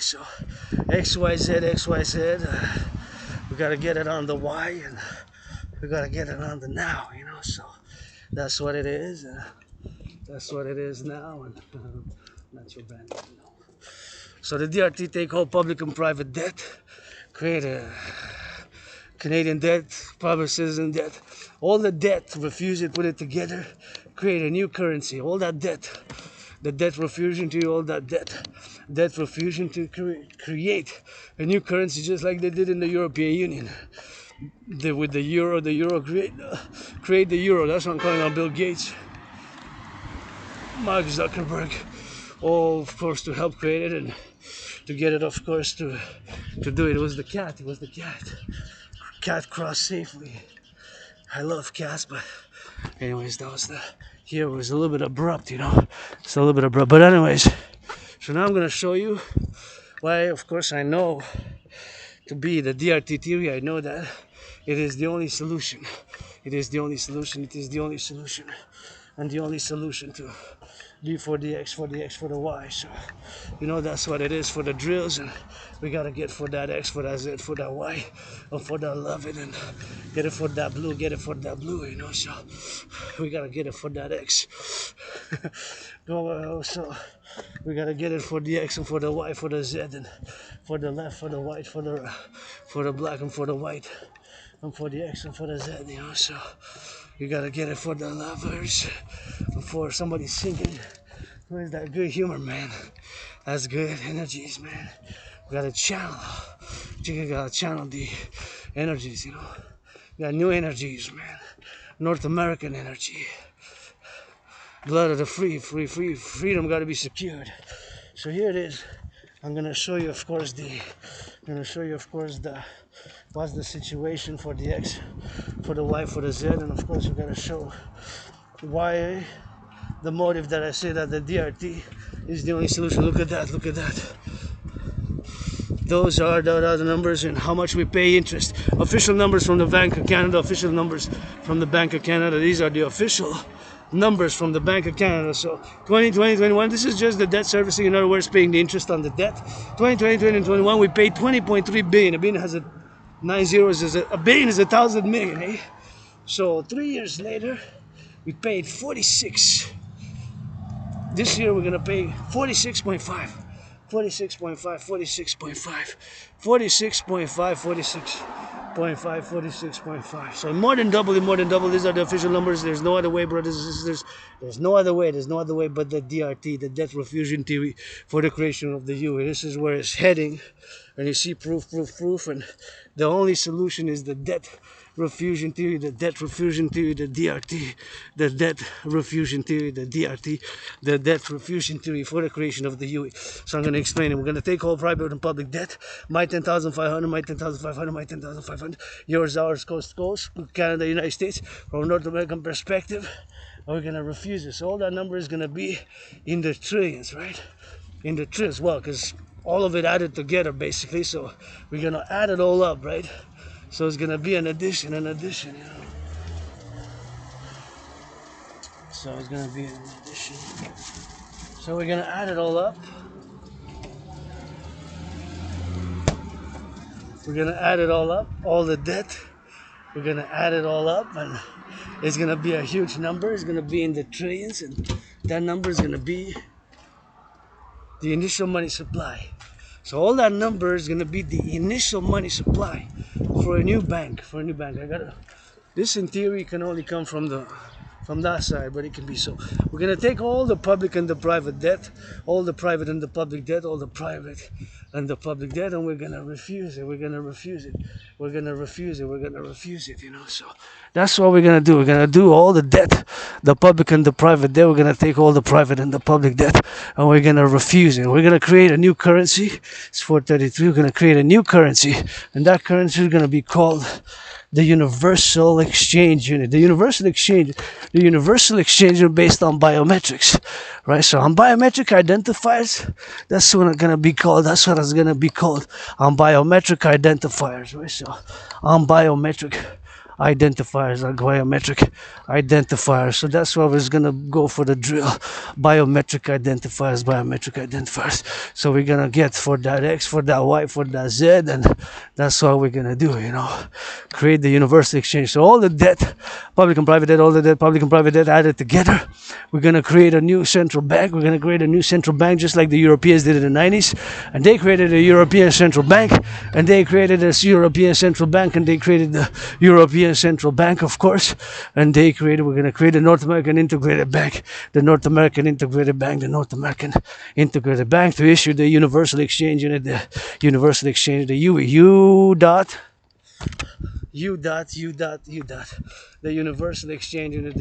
So XYZ. We gotta get it on the Y, and we gotta get it on the now, you know. So that's what it is. That's what it is now, and not your brand. You know. So the DRT take all public and private debt, create a Canadian debt, private citizen debt, all the debt, refuse it, put it together, create a new currency, all that debt, the debt refusion to all that debt refusion to create a new currency, just like they did in the European Union. With the euro create the euro. That's what I'm calling on Bill Gates, Mark Zuckerberg, all of course to help create it and to get it, of course, to do it. It was the cat. Cat crossed safely. I love cats, but anyways, here was a little bit abrupt, you know. It's a little bit abrupt, but anyways. So now I'm gonna show you why, of course, I know to be the DRT theory. I know that it is the only solution. And the only solution to be for the X, for the Y. So, you know, that's what it is for the drills, and we gotta get for that X, for that Z, for that Y, and for that love it, and get it for that blue, you know. So, we gotta get it for that X. So, we gotta get it for the X and for the Y, for the Z, and for the left, for the white, for the black, and for the white, and for the X and for the Z, you know. So, you gotta get it for the lovers, before somebody singing. Where's that good humor, man? That's good energies, man. We gotta channel. You gotta channel the energies, you know. We got new energies, man. North American energy. Blood of the free. Freedom gotta be secured. So here it is. I'm gonna show you, of course, what's the situation for the X, for the Y, for the Z, and of course we gotta show why the motive that I say that the DRT is the only solution. Look at that. Those are the numbers and how much we pay interest. Official numbers from the Bank of Canada, official numbers from the Bank of Canada. These are the official numbers from the Bank of Canada. So 2020, 21, this is just the debt servicing, in other words, paying the interest on the debt. 2020, 2021, we paid 20.3 billion. A billion has 9 zeros, a billion is 1,000 million, eh? So 3 years later, we paid 46. This year we're gonna pay 46.5. 46.5. 0.5, 46.5. So more than double. These are the official numbers. There's no other way, brothers and sisters. There's no other way but the DRT, the debt refusion theory for the creation of the UE. This is where it's heading. And you see proof. And the only solution is the debt refusion theory, the debt refusion theory, the DRT, the debt refusion theory, the DRT, the debt refusion theory for the creation of the UE. So I'm going to explain it. We're going to take all private and public debt. My 10,500, my 10,500, my 10,500. Yours, ours, coast to coast. Canada, United States. From a North American perspective. We're going to refuse it. So all that number is going to be in the trillions, right? In the trillions. Well, because all of it added together, basically. So we're going to add it all up, right? So it's going to be an addition, you know. So it's going to be an addition. So we're going to add it all up. We're going to add it all up, all the debt. We're going to add it all up, and it's going to be a huge number. It's going to be in the trillions, and that number is going to be the initial money supply. So all that number is going to be the initial money supply for a new bank. This in theory can only come from that side, but it can be so. We're going to take all the public and the private debt, all the private and the public debt, all the private and the public debt, and we're going to refuse it. You know. So that's what we're going to do. We're going to do all the debt, the public and the private debt. We're going to take all the private and the public debt, and we're going to refuse it. We're going to create a new currency. It's 433. We're going to create a new currency, and that currency is going to be called the Universal Exchange Unit. The Universal Exchange Unit based on biometrics, right? So on biometric identifiers, that's what it's going to be called. On biometric identifiers, right? So on biometric identifiers. So that's why we're going to go for the drill. Biometric identifiers. So we're going to get for that X, for that Y, for that Z, and that's what we're going to do, you know. Create the universal exchange. So all the debt, public and private debt, added together. We're going to create a new central bank. Just like the Europeans did in the 90s. And they created a European central bank. And they created the European Central Bank, of course, and we're going to create a North American integrated bank, the North American integrated bank to issue the Universal Exchange Unit, the UE, the Universal Exchange Unit, the Universal Exchange Unit,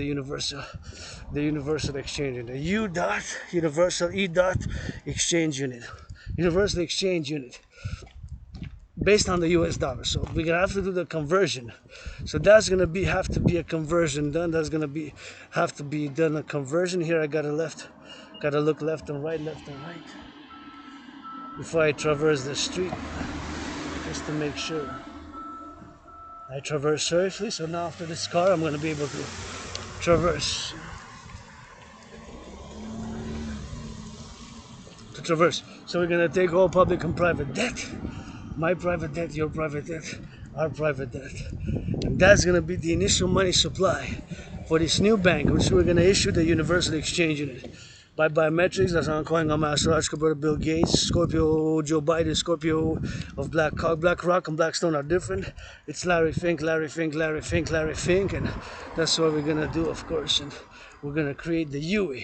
Universal Exchange Unit, Universal Exchange Unit. Based on the US dollar. So we're gonna have to do the conversion. So that's gonna have to be a conversion done. A conversion. Here I gotta look left and right before I traverse the street, just to make sure I traverse safely. So now after this car I'm gonna be able to traverse. So we're gonna take all public and private debt. My private debt, your private debt, our private debt. And that's going to be the initial money supply for this new bank, which we're going to issue the Universal Exchange Unit. By biometrics, that's what I'm calling on my astrological brother Bill Gates, Scorpio Joe Biden, Scorpio of Black Rock and Blackstone are different. It's Larry Fink, and that's what we're going to do, of course. And we're going to create the UE.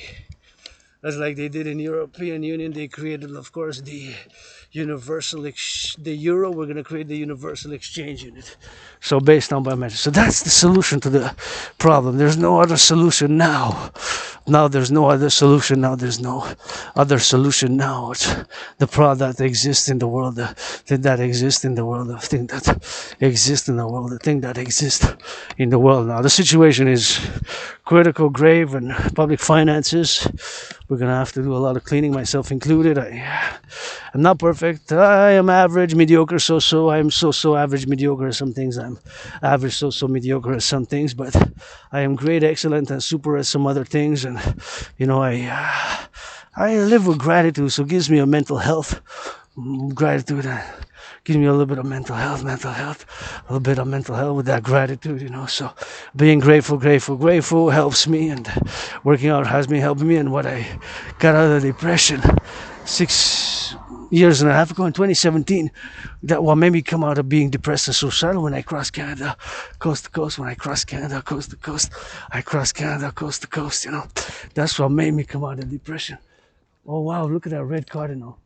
That's like they did in European Union. They created, of course, the euro. We're going to create the Universal Exchange Unit. So based on biometrics. So that's the solution to the problem. There's no other solution now. There's no other solution. It's the problem that exists in the world. The thing that exists in the world. Now the situation is critical, grave, and public finances. We're going to have to do a lot of cleaning, myself included. I'm not perfect. I am average, mediocre, so-so. I'm so-so, average, mediocre at some things. I'm average, so-so, mediocre at some things. But I am great, excellent, and super at some other things. And, you know, I live with gratitude, so it gives me a mental health. Gratitude gives me a little bit of mental health, a little bit of mental health with that gratitude, you know. So being grateful helps me, and working out has been helping me. And what I got out of the depression 6 years and a half ago in 2017, that what made me come out of being depressed and suicidal when I crossed Canada coast to coast. When I crossed Canada coast to coast, I crossed Canada coast to coast, you know. That's what made me come out of depression. Oh wow, look at that red cardinal.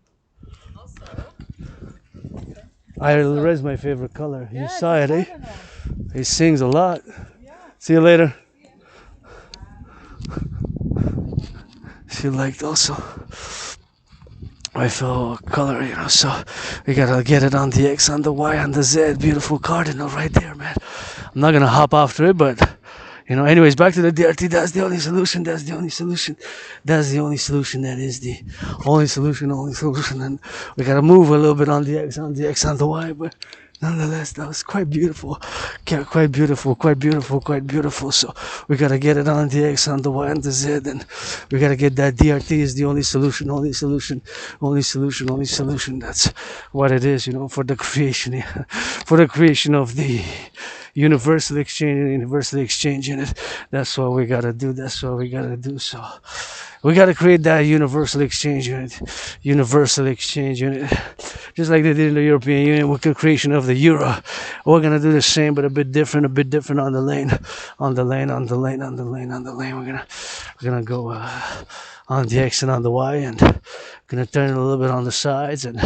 Red's my favorite color. You saw it, eh? He sings a lot. See you later. She liked also my fellow color, you know, so we gotta get it on the X, on the Y, on the Z. Beautiful cardinal right there, man. I'm not gonna hop after it, but you know, anyways, back to the DRT. That's the only solution. That's the only solution. That's the only solution. That is the only solution. Only solution. And we gotta move a little bit on the X, on the X, on the Y, but nonetheless, that was quite beautiful. Quite beautiful. Quite beautiful. Quite beautiful. So we gotta get it on the X, on the Y, on the Z, and we gotta get that DRT is the only solution. Only solution. Only solution. Only solution. That's what it is, you know, for the creation, for the creation of the universal exchange unit. That's what we gotta do. That's what we gotta do. So we gotta create that universal exchange unit. Just like they did in the European Union with the creation of the euro. We're gonna do the same, but a bit different on the lane. We're gonna go on the X and on the Y, and gonna turn it a little bit on the sides, and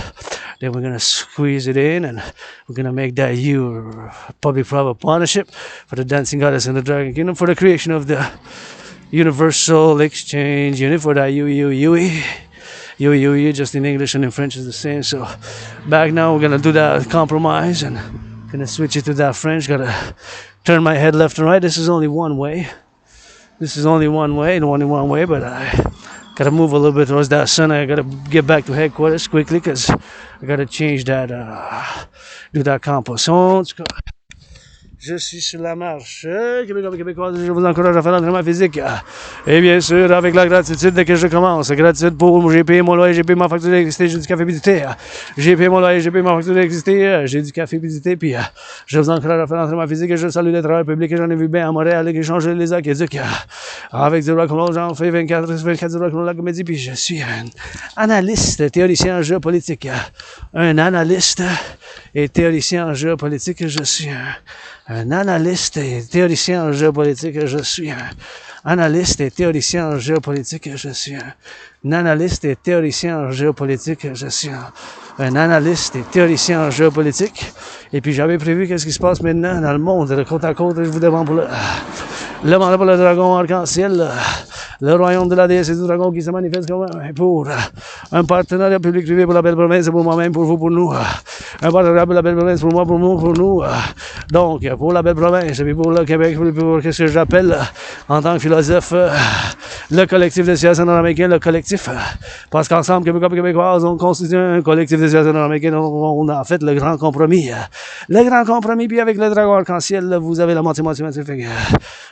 then we're gonna squeeze it in, and we're gonna make that U public-private partnership for the dancing goddess and the dragon kingdom, for the creation of the universal exchange unit, for that UE, just in English and in French is the same. So back now we're gonna do that compromise and gonna switch it to that French. Gotta turn my head left and right. This is only one way, but I gotta move a little bit towards that sun. I gotta get back to headquarters quickly because I gotta change that, do that composition. Je suis sur la marche. Québécois, Québécoise, je vous encourage à faire l'entraînement physique. Et bien sûr, avec la gratitude dès que je commence. Gratitude pour j'ai payé mon loyer, j'ai payé ma facture d'électricité, j'ai du café pidité. J'ai payé mon loyer, j'ai payé ma facture d'électricité, j'ai du café pidité. Puis je vous encourage à faire l'entraînement physique et je salue les travailleurs publics et j'en ai vu bien à Montréal et échanger les aqueducs. Avec du Rock&Roll, j'en fais 24 du Rock&Roll la comédie. Puis je suis un analyste, théoricien en géopolitique. Un analyste et théoricien en géopolitique. Je suis un analyste et théoricien en géopolitique, je suis un analyste et théoricien en géopolitique, je suis un analyste et théoricien en géopolitique, je suis un analyste et théoricien en géopolitique. Et puis j'avais prévu qu'est-ce qui se passe maintenant dans le monde, de côte à côte, je vous demande pour le mandat pour le dragon arc-en-ciel, le royaume de la déesse et du dragon qui se manifeste comme pour un partenariat public-privé pour la belle province, pour moi-même, pour vous, pour nous. Un partenariat pour la belle province, pour moi, pour nous, pour nous. Donc, pour la belle province, et puis pour le Québec, pour ce que j'appelle, en tant que philosophe, le collectif de Civilisation Americain, le collectif. Parce qu'ensemble, Québécois et Québécoises, on constitue un collectif de Civilisation Americaine. On a fait le grand compromis. Le grand compromis, puis avec le dragon arc-en-ciel, vous avez la moitié.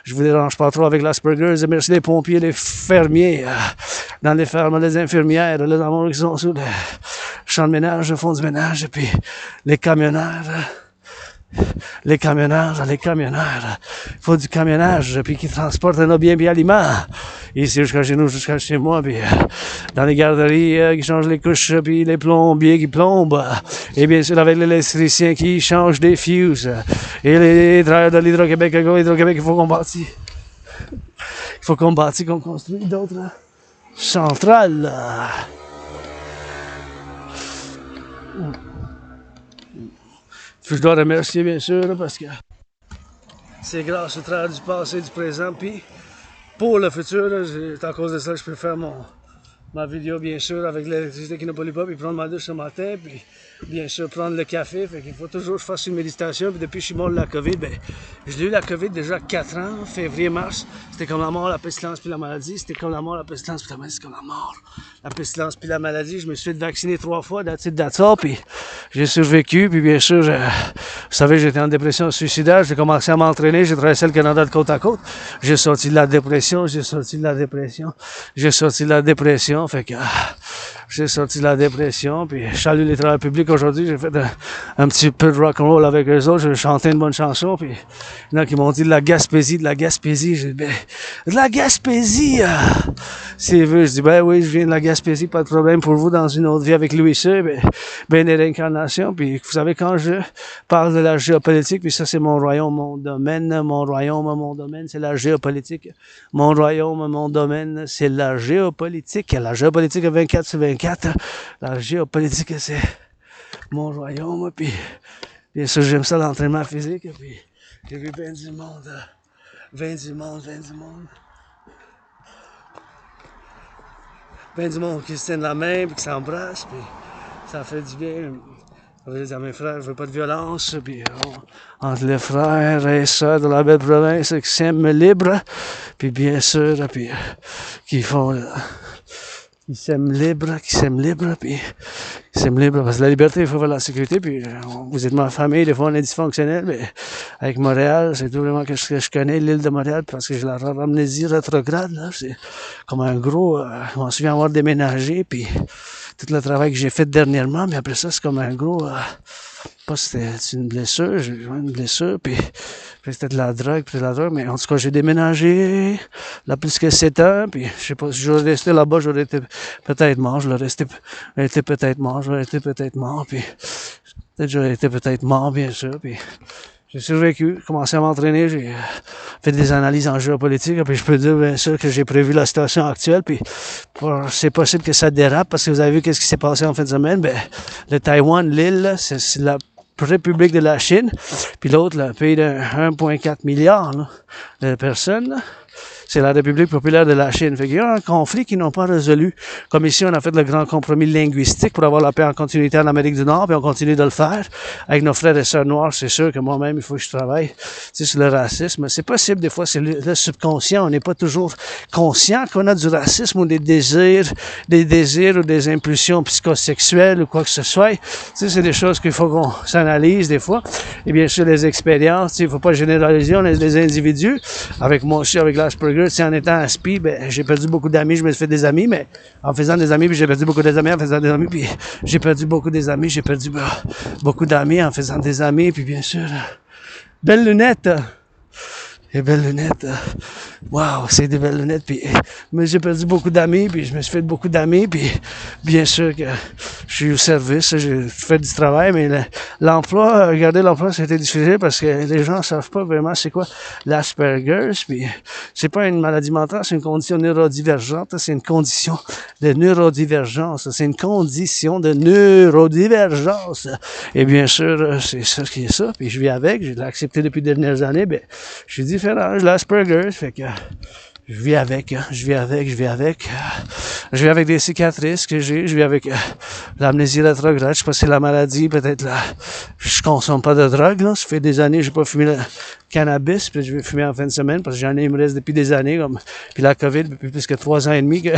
Je vous dérange pas trop avec l'Asperger's. Merci les pompiers, les fermiers, dans les fermes, les infirmières, les amours qui sont sous le champ de ménage, le fond du ménage, et puis les camionneurs. Il faut du camionnage, puis qui transporte nos biens et aliments. Ici, jusqu'à chez nous, jusqu'à chez moi, puis dans les garderies qui changent les couches, puis les plombiers qui plombent. Et bien sûr, avec l'électricien qui change des fuses. Et les travailleurs de l'Hydro-Québec, il faut qu'on bâtisse. Qu'on construise d'autres centrales. Je dois remercier bien sûr parce que c'est grâce au travail du passé et du présent. Puis pour le futur, c'est à cause de ça que je peux faire ma vidéo bien sûr avec l'électricité qui ne pollue pas, puis prendre ma douche ce matin, puis bien sûr prendre le café. Fait qu'il faut toujours que je fasse une méditation. Puis depuis que je suis mort de la COVID, je l'ai eu la COVID déjà 4 ans, février-mars. C'était comme la mort, la pestilence puis la maladie. C'était comme la mort, la pestilence puis la maladie. C'est comme la mort, la pestilence puis la maladie. Je me suis fait vacciner 3 fois, that's ça, puis j'ai survécu. Puis bien sûr, vous savez, j'étais en dépression suicidaire. J'ai commencé à m'entraîner. J'ai traversé le Canada de côte à côte. J'ai sorti de la dépression. Fait que j'ai sorti de la dépression, puis je salue les travailleurs publics aujourd'hui, j'ai fait un petit peu de rock-and-roll avec eux autres, je chantais une bonne chanson, puis il y en a qui m'ont dit de la Gaspésie, j'ai dit, ben, de la Gaspésie, s'il veut, je dis, ben oui, je viens de la Gaspésie, pas de problème pour vous, dans une autre vie avec Louis C, ben des réincarnations, puis vous savez, quand je parle de la géopolitique, puis ça c'est mon royaume, mon domaine, mon royaume, mon domaine, c'est la géopolitique, mon royaume, mon domaine, c'est la géopolitique 24/24, la géopolitique, c'est mon royaume, puis bien sûr, j'aime ça, l'entraînement physique, puis j'ai vu ben du monde, ben du monde, qui se tiennent la main, puis qui s'embrassent, puis ça fait du bien. Je veux dire à mes frères, je veux pas de violence, puis entre les frères et sœurs de la belle province qui s'aiment libre, puis bien sûr, puis qui font... qui s'aiment libre, puis qui s'aiment libre, parce que la liberté, il faut faire la sécurité, puis vous êtes ma famille, des fois on est dysfonctionnel, mais avec Montréal, c'est tout vraiment que je connais, l'île de Montréal, parce que j'ai la amnésie rétrograde, là, c'est comme un gros, je m'en souviens avoir déménagé, puis tout le travail que j'ai fait dernièrement, mais après ça, c'est comme un gros, pas c'était une blessure, j'ai eu une blessure, puis c'était de la drogue, mais en tout cas, j'ai déménagé, là, plus que 7 ans, puis je sais pas, si j'aurais resté là-bas, j'aurais été peut-être mort, j'aurais été peut-être mort, puis peut-être j'aurais été peut-être mort, bien sûr, puis j'ai survécu, commencé à m'entraîner, j'ai fait des analyses en géopolitique, puis je peux dire bien sûr que j'ai prévu la situation actuelle, puis c'est possible que ça dérape, parce que vous avez vu qu'est-ce qui s'est passé en fin de semaine, ben, le Taïwan, l'île, c'est la République de la Chine, puis l'autre, le pays de 1,4 milliard là, de personnes, là, c'est la République populaire de la Chine. Fait qu'il y a un conflit qu'ils n'ont pas résolu. Comme ici, on a fait le grand compromis linguistique pour avoir la paix en continuité en Amérique du Nord, puis on continue de le faire. Avec nos frères et sœurs noirs, c'est sûr que moi-même, il faut que je travaille sur le racisme. C'est possible, des fois, c'est le subconscient. On n'est pas toujours conscient qu'on a du racisme ou des désirs ou des impulsions psychosexuelles ou quoi que ce soit. C'est des choses qu'il faut qu'on s'analyse des fois. Et bien sûr, les expériences, il ne faut pas généraliser. On est des individus. Avec moi aussi, avec l'Asperger, en étant aspi, ben, j'ai perdu beaucoup d'amis, je me suis fait des amis, mais en faisant des amis, puis j'ai perdu beaucoup d'amis en faisant des amis, puis j'ai perdu beaucoup des amis, j'ai perdu beaucoup d'amis en faisant des amis, puis bien sûr, belles lunettes, et belles lunettes, wow, c'est des belles lunettes, puis mais j'ai perdu beaucoup d'amis, puis je me suis fait beaucoup d'amis, puis bien sûr que je suis au service, j'ai fait du travail, mais l'emploi, regardez l'emploi, c'était difficile parce que les gens ne savent pas vraiment c'est quoi l'Asperger, puis c'est pas une maladie mentale, c'est une condition neurodivergente, c'est une condition de neurodivergence, et bien sûr, c'est ça qui est ça, puis je vis avec, je l'ai accepté depuis des dernières années, ben, je suis différent, je l'Asperger, fait que je vis avec des cicatrices que j'ai, je vis avec l'amnésie rétrograde, je sais pas si c'est la maladie, peut-être là, je consomme pas de drogue, là, ça fait des années, j'ai pas fumé le cannabis, puis je vais fumer en fin de semaine, parce que j'en ai, il me reste depuis des années, comme, puis la COVID, depuis plus que 3 ans et demi que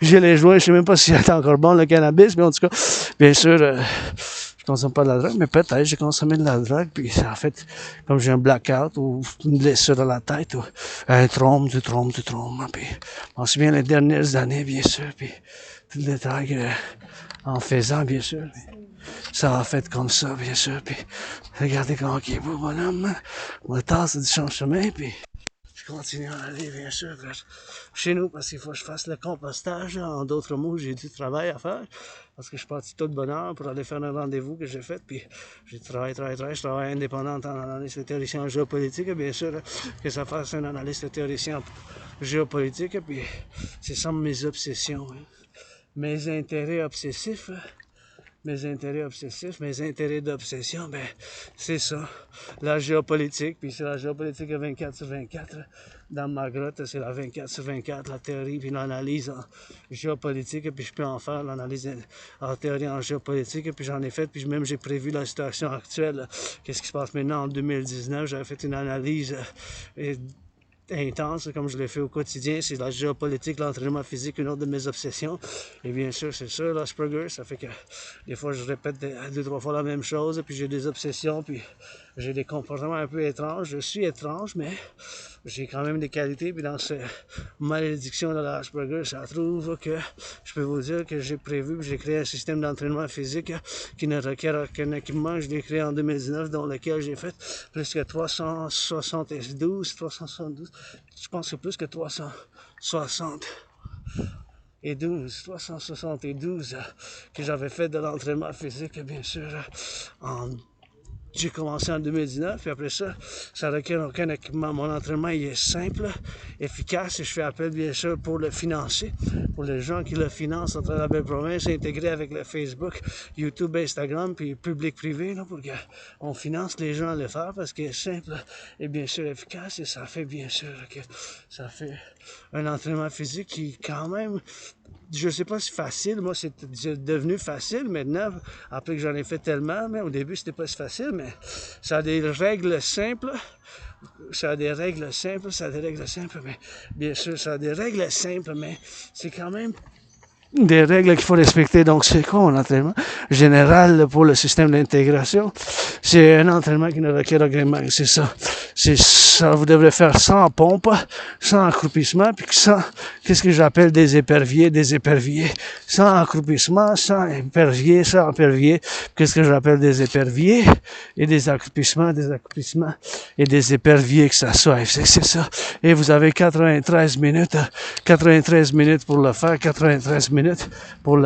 j'ai les joints, je sais même pas si c'est encore bon le cannabis, mais en tout cas, bien sûr, je consomme pas de la drogue, mais peut-être j'ai consommé de la drogue, puis en fait, comme j'ai un blackout ou une blessure à la tête ou un trompe, puis je m'en souviens les dernières années, bien sûr, puis tout le détail en faisant, bien sûr, puis ça a fait comme ça, bien sûr, puis regardez comment il est beau, bonhomme, on le tasse du chemin, puis je continue à aller, bien sûr, chez nous, parce qu'il faut que je fasse le compostage. En d'autres mots, j'ai du travail à faire, parce que je suis parti tout de bonne heure pour aller faire un rendez-vous que j'ai fait, puis j'ai travaillé, je travaille indépendant en analyste théoricien en géopolitique, et bien sûr, que ça fasse un analyste théoricien en géopolitique, puis c'est ça mes obsessions, hein. Mes intérêts obsessifs, mes intérêts d'obsession, ben, c'est ça. La géopolitique, puis c'est la géopolitique 24/24. Dans ma grotte, c'est la 24/24, la théorie, puis l'analyse en géopolitique, puis je peux en faire l'analyse en théorie en géopolitique, puis j'en ai fait, puis même j'ai prévu la situation actuelle. Qu'est-ce qui se passe maintenant en 2019? J'avais fait une analyse intense, comme je l'ai fait au quotidien, c'est la géopolitique, l'entraînement physique, une autre de mes obsessions. Et bien sûr, c'est ça, l'Asperger, ça fait que des fois je répète 2-3 fois la même chose, puis j'ai des obsessions, puis j'ai des comportements un peu étranges. Je suis étrange, mais j'ai quand même des qualités. Puis dans cette malédiction de l'Asperger, ça trouve que je peux vous dire que j'ai prévu, j'ai créé un système d'entraînement physique qui ne requiert aucun équipement. Je l'ai créé en 2019, dans lequel j'ai fait plus que 372, je pense que plus que 372 que j'avais fait de l'entraînement physique, bien sûr, j'ai commencé en 2019, puis après ça, ça requiert aucun équipement. Mon entraînement, il est simple, efficace, et je fais appel, bien sûr, pour le financer, pour les gens qui le financent entre la belle province, intégré avec le Facebook, YouTube, Instagram, puis public-privé, là, pour qu'on finance les gens à le faire, parce qu'il est simple et bien sûr efficace, et ça fait bien sûr que ça fait un entraînement physique qui, quand même, je sais pas si facile, moi c'est devenu facile maintenant, après que j'en ai fait tellement, mais au début c'était pas si facile, mais ça a des règles simples, mais bien sûr ça a des règles simples, mais c'est quand même des règles qu'il faut respecter. Donc c'est quoi un entraînement général pour le système d'intégration? C'est un entraînement qui ne requiert aucun manque, c'est ça. C'est ça, vous devrez faire sans pompe, sans accroupissement, puis qu'est-ce que j'appelle des éperviers, sans accroupissement, sans épervier, qu'est-ce que j'appelle des éperviers, et des accroupissements, et des éperviers que ça soit, c'est ça. Et vous avez 93 minutes pour le faire, 93 minutes au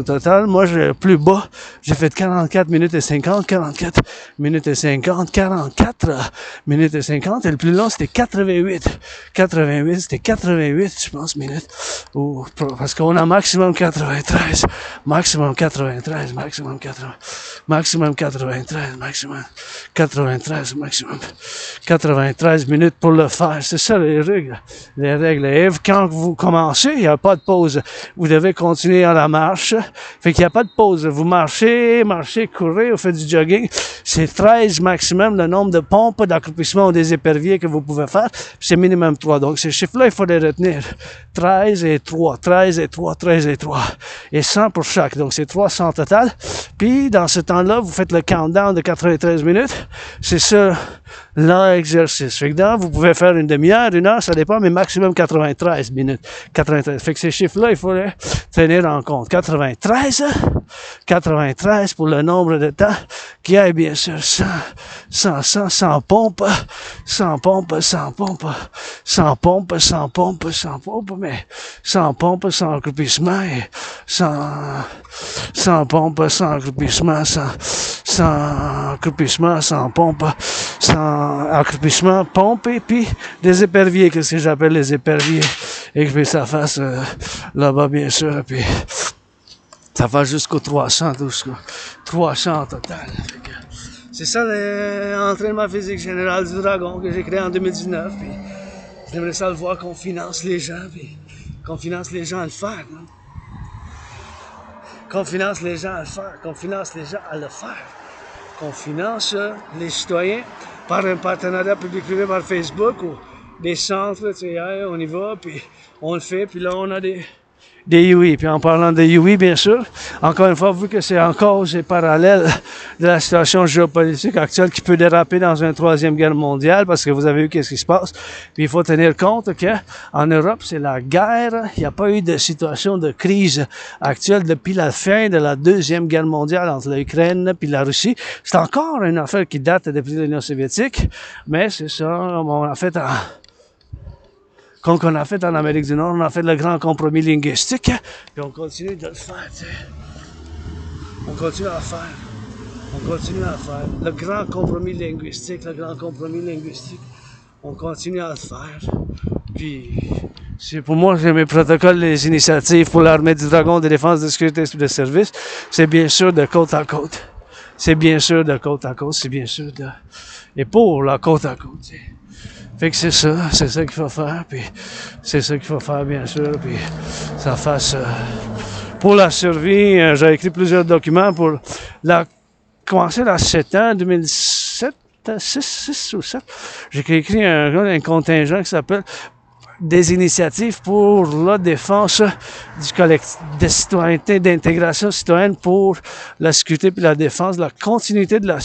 total. Moi, plus bas, j'ai fait 44 minutes et 50, 44 minutes et 50, 44 minutes et 50, et le plus long, c'était 88, je pense, minutes, parce qu'on a maximum 93, maximum 93, maximum 93 minutes pour le faire. C'est ça les règles. Et quand vous commencez, il n'y a pas de pause. Vous devez continuer à la marche. Fait qu'il n'y a pas de pause. Vous marchez, courez, vous faites du jogging. C'est 13 maximum le nombre de pompes, d'accroupissement ou des éperviers que vous pouvez faire. C'est minimum 3. Donc, ces chiffres-là, il faut les retenir. 13 et 3, 13 et 3, 13 et 3. Et 100 pour chaque. Donc, c'est 300 total. Puis, dans ce temps-là, vous faites le countdown de 93 minutes. C'est ça, l'exercice. Fait que là, vous pouvez faire une demi-heure, une heure, ça dépend, mais maximum 93 minutes. 93. Fait que ces chiffres-là, il faut les tenir en compte. 93 pour le nombre de temps qui est bien sûr 100 pompes, mais 100 pompes, sans accroupissement, et 100 pompes, sans accroupissement, sans accroupissement, sans pompe, sans accroupissement, pompe, et puis des éperviers, qu'est-ce que j'appelle les éperviers, et que ça fasse là-bas, bien sûr, et puis ça va jusqu'au 300 en total. C'est ça l'entraînement physique général du dragon que j'ai créé en 2019, puis j'aimerais ça le voir qu'on finance les gens, puis qu'on finance les gens à le faire, hein? Qu'on finance les gens les citoyens par un partenariat public-privé par Facebook ou des centres, tu sais, on y va, puis on le fait, puis là on a des UI. Puis en parlant de UI, bien sûr, encore une fois, vu que c'est en cause et parallèle de la situation géopolitique actuelle qui peut déraper dans une troisième guerre mondiale, parce que vous avez vu qu'est-ce qui se passe. Puis il faut tenir compte que en Europe, c'est la guerre. Il n'y a pas eu de situation de crise actuelle depuis la fin de la deuxième guerre mondiale entre l'Ukraine et la Russie. C'est encore une affaire qui date depuis l'Union soviétique, mais c'est ça, on a fait comme qu'on a fait en Amérique du Nord, on a fait le grand compromis linguistique, puis on continue de le faire, tu sais. On continue à faire. Le grand compromis linguistique, on continue à le faire. Puis, c'est pour moi, j'ai mes protocoles, les initiatives pour l'armée du dragon de défense, de sécurité et de service. C'est bien sûr de côte à côte. Et pour la côte à côte, tu sais. Fait que c'est ça qu'il faut faire, puis c'est ça qu'il faut faire, bien sûr, puis ça fasse... pour la survie, j'ai écrit plusieurs documents pour commencer à 7 ans, 2007, 6 ou 7, j'ai écrit un contingent qui s'appelle des initiatives pour la défense du collectif de citoyenneté, d'intégration citoyenne pour la sécurité puis la défense, la continuité de la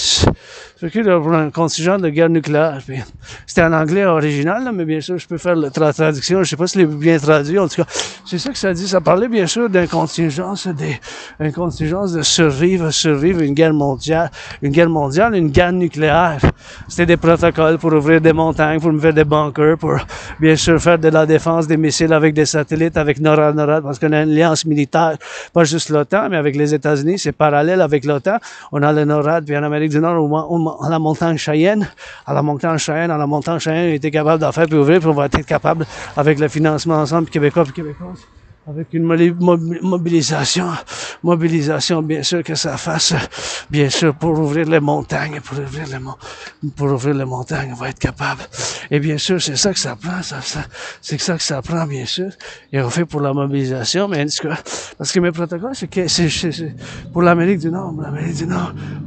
Fait que là, pour un contingent de guerre nucléaire. Puis, c'était en anglais original, là, mais bien sûr, je peux faire la traduction. Je sais pas si c'est bien traduit. En tout cas, c'est ça que ça dit. Ça parlait bien sûr d'une contingence, une contingence de survivre une guerre mondiale, une guerre nucléaire. C'était des protocoles pour ouvrir des montagnes, pour me faire des bunkers, pour bien sûr faire de la défense des missiles avec des satellites, avec NORAD, parce qu'on a une alliance militaire, pas juste l'OTAN, mais avec les États-Unis, c'est parallèle avec l'OTAN. On a le NORAD, puis en Amérique du Nord, à la montagne Cheyenne, on était capable d'en faire puis ouvrir, puis on va être capable, avec le financement ensemble québécois puis québécoises, avec une mobilisation, bien sûr que ça fasse, bien sûr, pour ouvrir les montagnes, pour ouvrir les montagnes, on va être capable. Et bien sûr, c'est ça que ça prend, c'est ça que ça prend, bien sûr. Et on fait pour la mobilisation, mais en tout cas, parce que mes protocoles, c'est pour l'Amérique du Nord,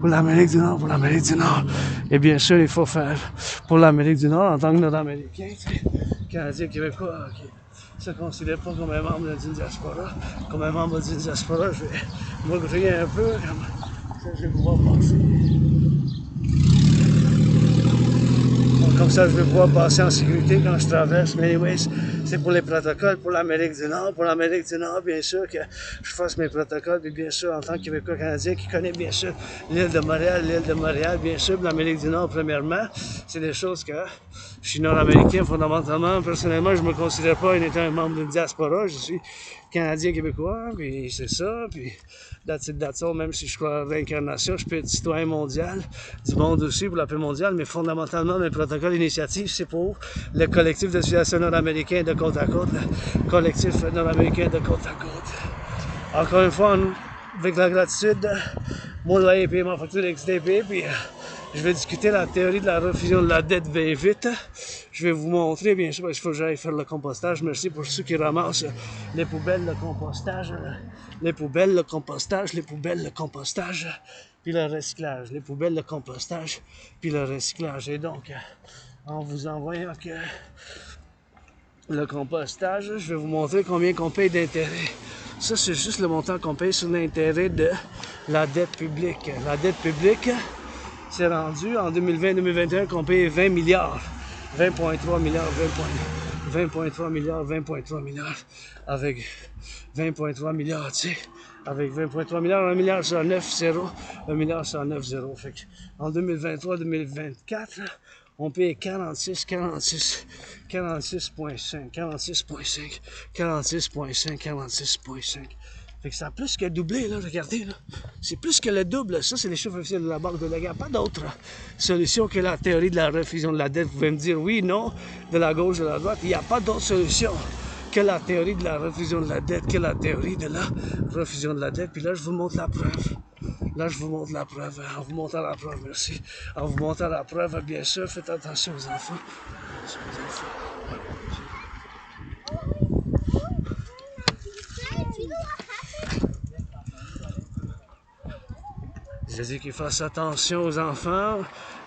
pour l'Amérique du Nord. Et bien sûr, il faut faire pour l'Amérique du Nord en tant que Nord-Américain, Canadien, Québécois, qui se considère pas comme un membre d'une diaspora. Comme un membre d'une diaspora, je vais m'ouvrir un peu, comme ça je vais pouvoir passer. Comme ça, je vais pouvoir passer en sécurité quand je traverse. Mais anyways, c'est pour les protocoles pour l'Amérique du Nord. Pour l'Amérique du Nord, bien sûr que je fasse mes protocoles. Puis bien sûr, en tant que Québécois-Canadien qui connaît bien sûr l'île de Montréal, bien sûr, l'Amérique du Nord, premièrement, c'est des choses que je suis nord-américain fondamentalement. Personnellement, je me considère pas étant un membre d'une diaspora. Je suis Canadien-Québécois, puis c'est ça. Puis that's all, même si je crois à l'incarnation, je peux être citoyen mondial, du monde aussi pour la paix mondiale, mais fondamentalement, mes protocoles initiatifs, c'est pour le collectif de Civilisation Nord Americaine de côte à côte, le collectif Nord Americain de côte à côte. Encore une fois, avec la gratitude, mon loyer paye ma facture XDP, puis je vais discuter la théorie de la refusion de la dette bien vite. Je vais vous montrer, bien sûr, parce qu'il faut que j'aille faire le compostage. Merci pour ceux qui ramassent les poubelles, le compostage, puis le recyclage. Les poubelles, le compostage, puis le recyclage. Et donc, en vous envoyant que le compostage, je vais vous montrer combien qu'on paye d'intérêt. Ça, c'est juste le montant qu'on paye sur l'intérêt de la dette publique. La dette publique, c'est rendu en 2020-2021 qu'on paye 20 milliards. 20,3 milliards, 20,3 milliards, 20,3 milliards, avec 20,3 milliards, tu sais, avec 20,3 milliards, 1 milliard sur 9, 0, 1 milliard sur 9, 0. Fait que en 2023-2024, on paye 46,5. Fait que ça a plus que doublé, là, regardez, là. C'est plus que le double. Ça, c'est les chiffres officiels de la Banque de la Guerre. Pas d'autre solution que la théorie de la refusion de la dette. Vous pouvez me dire oui, non, de la gauche, de la droite. Il n'y a pas d'autre solution que la théorie de la refusion de la dette, que la théorie de la refusion de la dette. Puis là, je vous montre la preuve. Là, je vous montre la preuve. En vous montrant la preuve, merci. En vous montrant la preuve, bien sûr, faites attention aux enfants. Je dis qu'ils fassent attention aux enfants.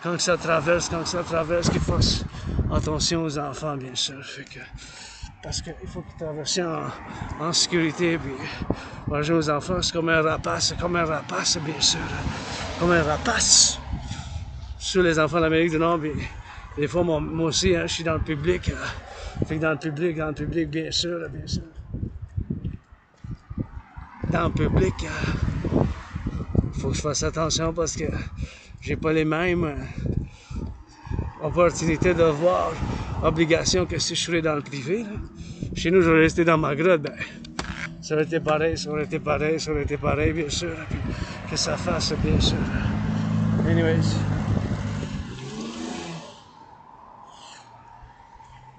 Quand ça traverse, qu'ils fassent attention aux enfants, bien sûr. Fait que, parce qu'il faut qu'ils traversent en sécurité. Puis, manger aux enfants, c'est comme un rapace, bien sûr. Comme un rapace. Sur les enfants d'Amérique du Nord, puis, des fois, moi aussi, hein, je suis dans le public. Fait que dans le public, bien sûr. Dans le public, faut que je fasse attention parce que j'ai pas les mêmes opportunités de voir, obligations que si je serais dans le privé. Là. Chez nous, j'aurais resté dans ma grotte, ben, ça aurait été pareil, bien sûr. Puis que ça fasse, bien sûr. Anyways.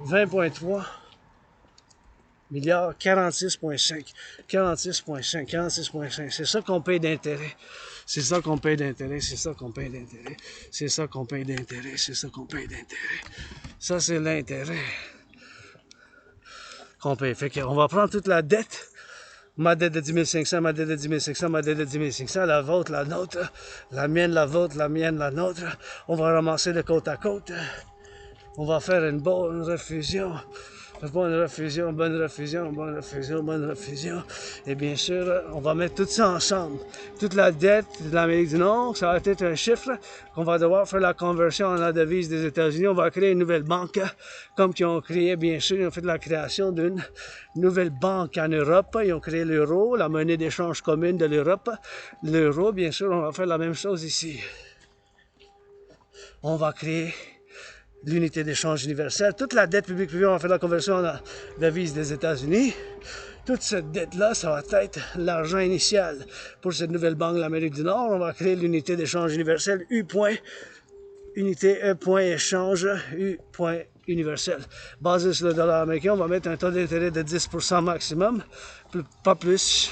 20,3 milliards, 46,5. C'est ça qu'on paye d'intérêt. C'est ça qu'on paye d'intérêt. Ça, c'est l'intérêt qu'on paye. Fait qu'on va prendre toute la dette. Ma dette de 10 500, ma dette de 10 500, ma dette de 10 500, la vôtre, la nôtre, la mienne, la vôtre, la mienne, la nôtre. On va ramasser de côte à côte. On va faire une bonne refusion. bonne refusion, bonne refusion, bonne refusion, bonne refusion. Et bien sûr, on va mettre tout ça ensemble. Toute la dette de l'Amérique du Nord, ça va être un chiffre qu'on va devoir faire la conversion en la devise des États-Unis. On va créer une nouvelle banque, comme qu'ils ont créé, bien sûr, ils ont fait la création d'une nouvelle banque en Europe. Ils ont créé l'euro, la monnaie d'échange commune de l'Europe. L'euro, bien sûr, on va faire la même chose ici. On va créer l'unité d'échange universelle. Toute la dette publique privée, on va faire la conversion en la devise des États-Unis. Toute cette dette-là, ça va être l'argent initial pour cette nouvelle banque de l'Amérique du Nord. On va créer l'unité d'échange universelle U. Unité E.échange U.universel. Basé sur le dollar américain, on va mettre un taux d'intérêt de 10% maximum, pas plus.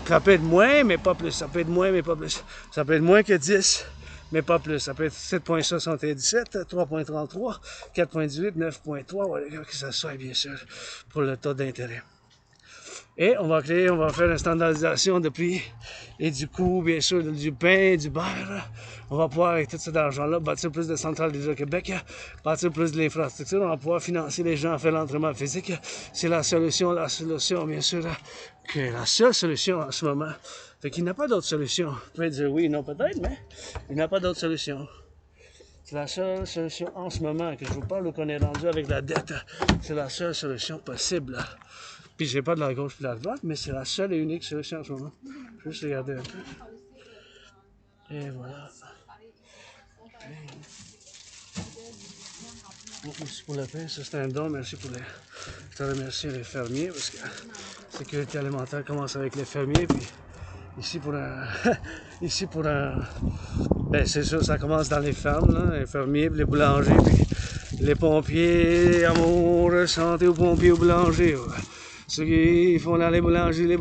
Ça peut être moins, mais pas plus. Ça peut être moins, mais pas plus. Ça peut être moins que 10, mais pas plus. Ça peut être 7,77, 3,33, 4,18, 9,3, voilà, que ça soit, bien sûr, pour le taux d'intérêt. Et on va faire une standardisation de prix et du coût, bien sûr, du pain, du beurre. On va pouvoir, avec tout cet argent-là, bâtir plus de centrales d'Hydro-Québec, bâtir plus de l'infrastructure. On va pouvoir financer les gens à faire l'entraînement physique. C'est la solution, bien sûr, que la seule solution en ce moment. Fait qu'il n'y a pas d'autre solution. Vous pouvez dire oui, non, peut-être, mais il n'y a pas d'autre solution. C'est la seule solution en ce moment que je vous parle, où qu'on est rendu avec la dette. C'est la seule solution possible. Puis j'ai pas de la gauche et de la droite, mais c'est la seule et unique solution en ce moment. Juste regarder un peu. Et voilà. Merci pour le pain, ça c'est un don, merci pour les... Je te remercie les fermiers, parce que la sécurité alimentaire commence avec les fermiers, puis ici pour un... Ben c'est sûr, ça commence dans les fermes, là, les fermiers, puis les boulangers, puis les pompiers, amour, santé aux pompiers, aux boulangers, ouais. Ceux qui font dans les boulangers, les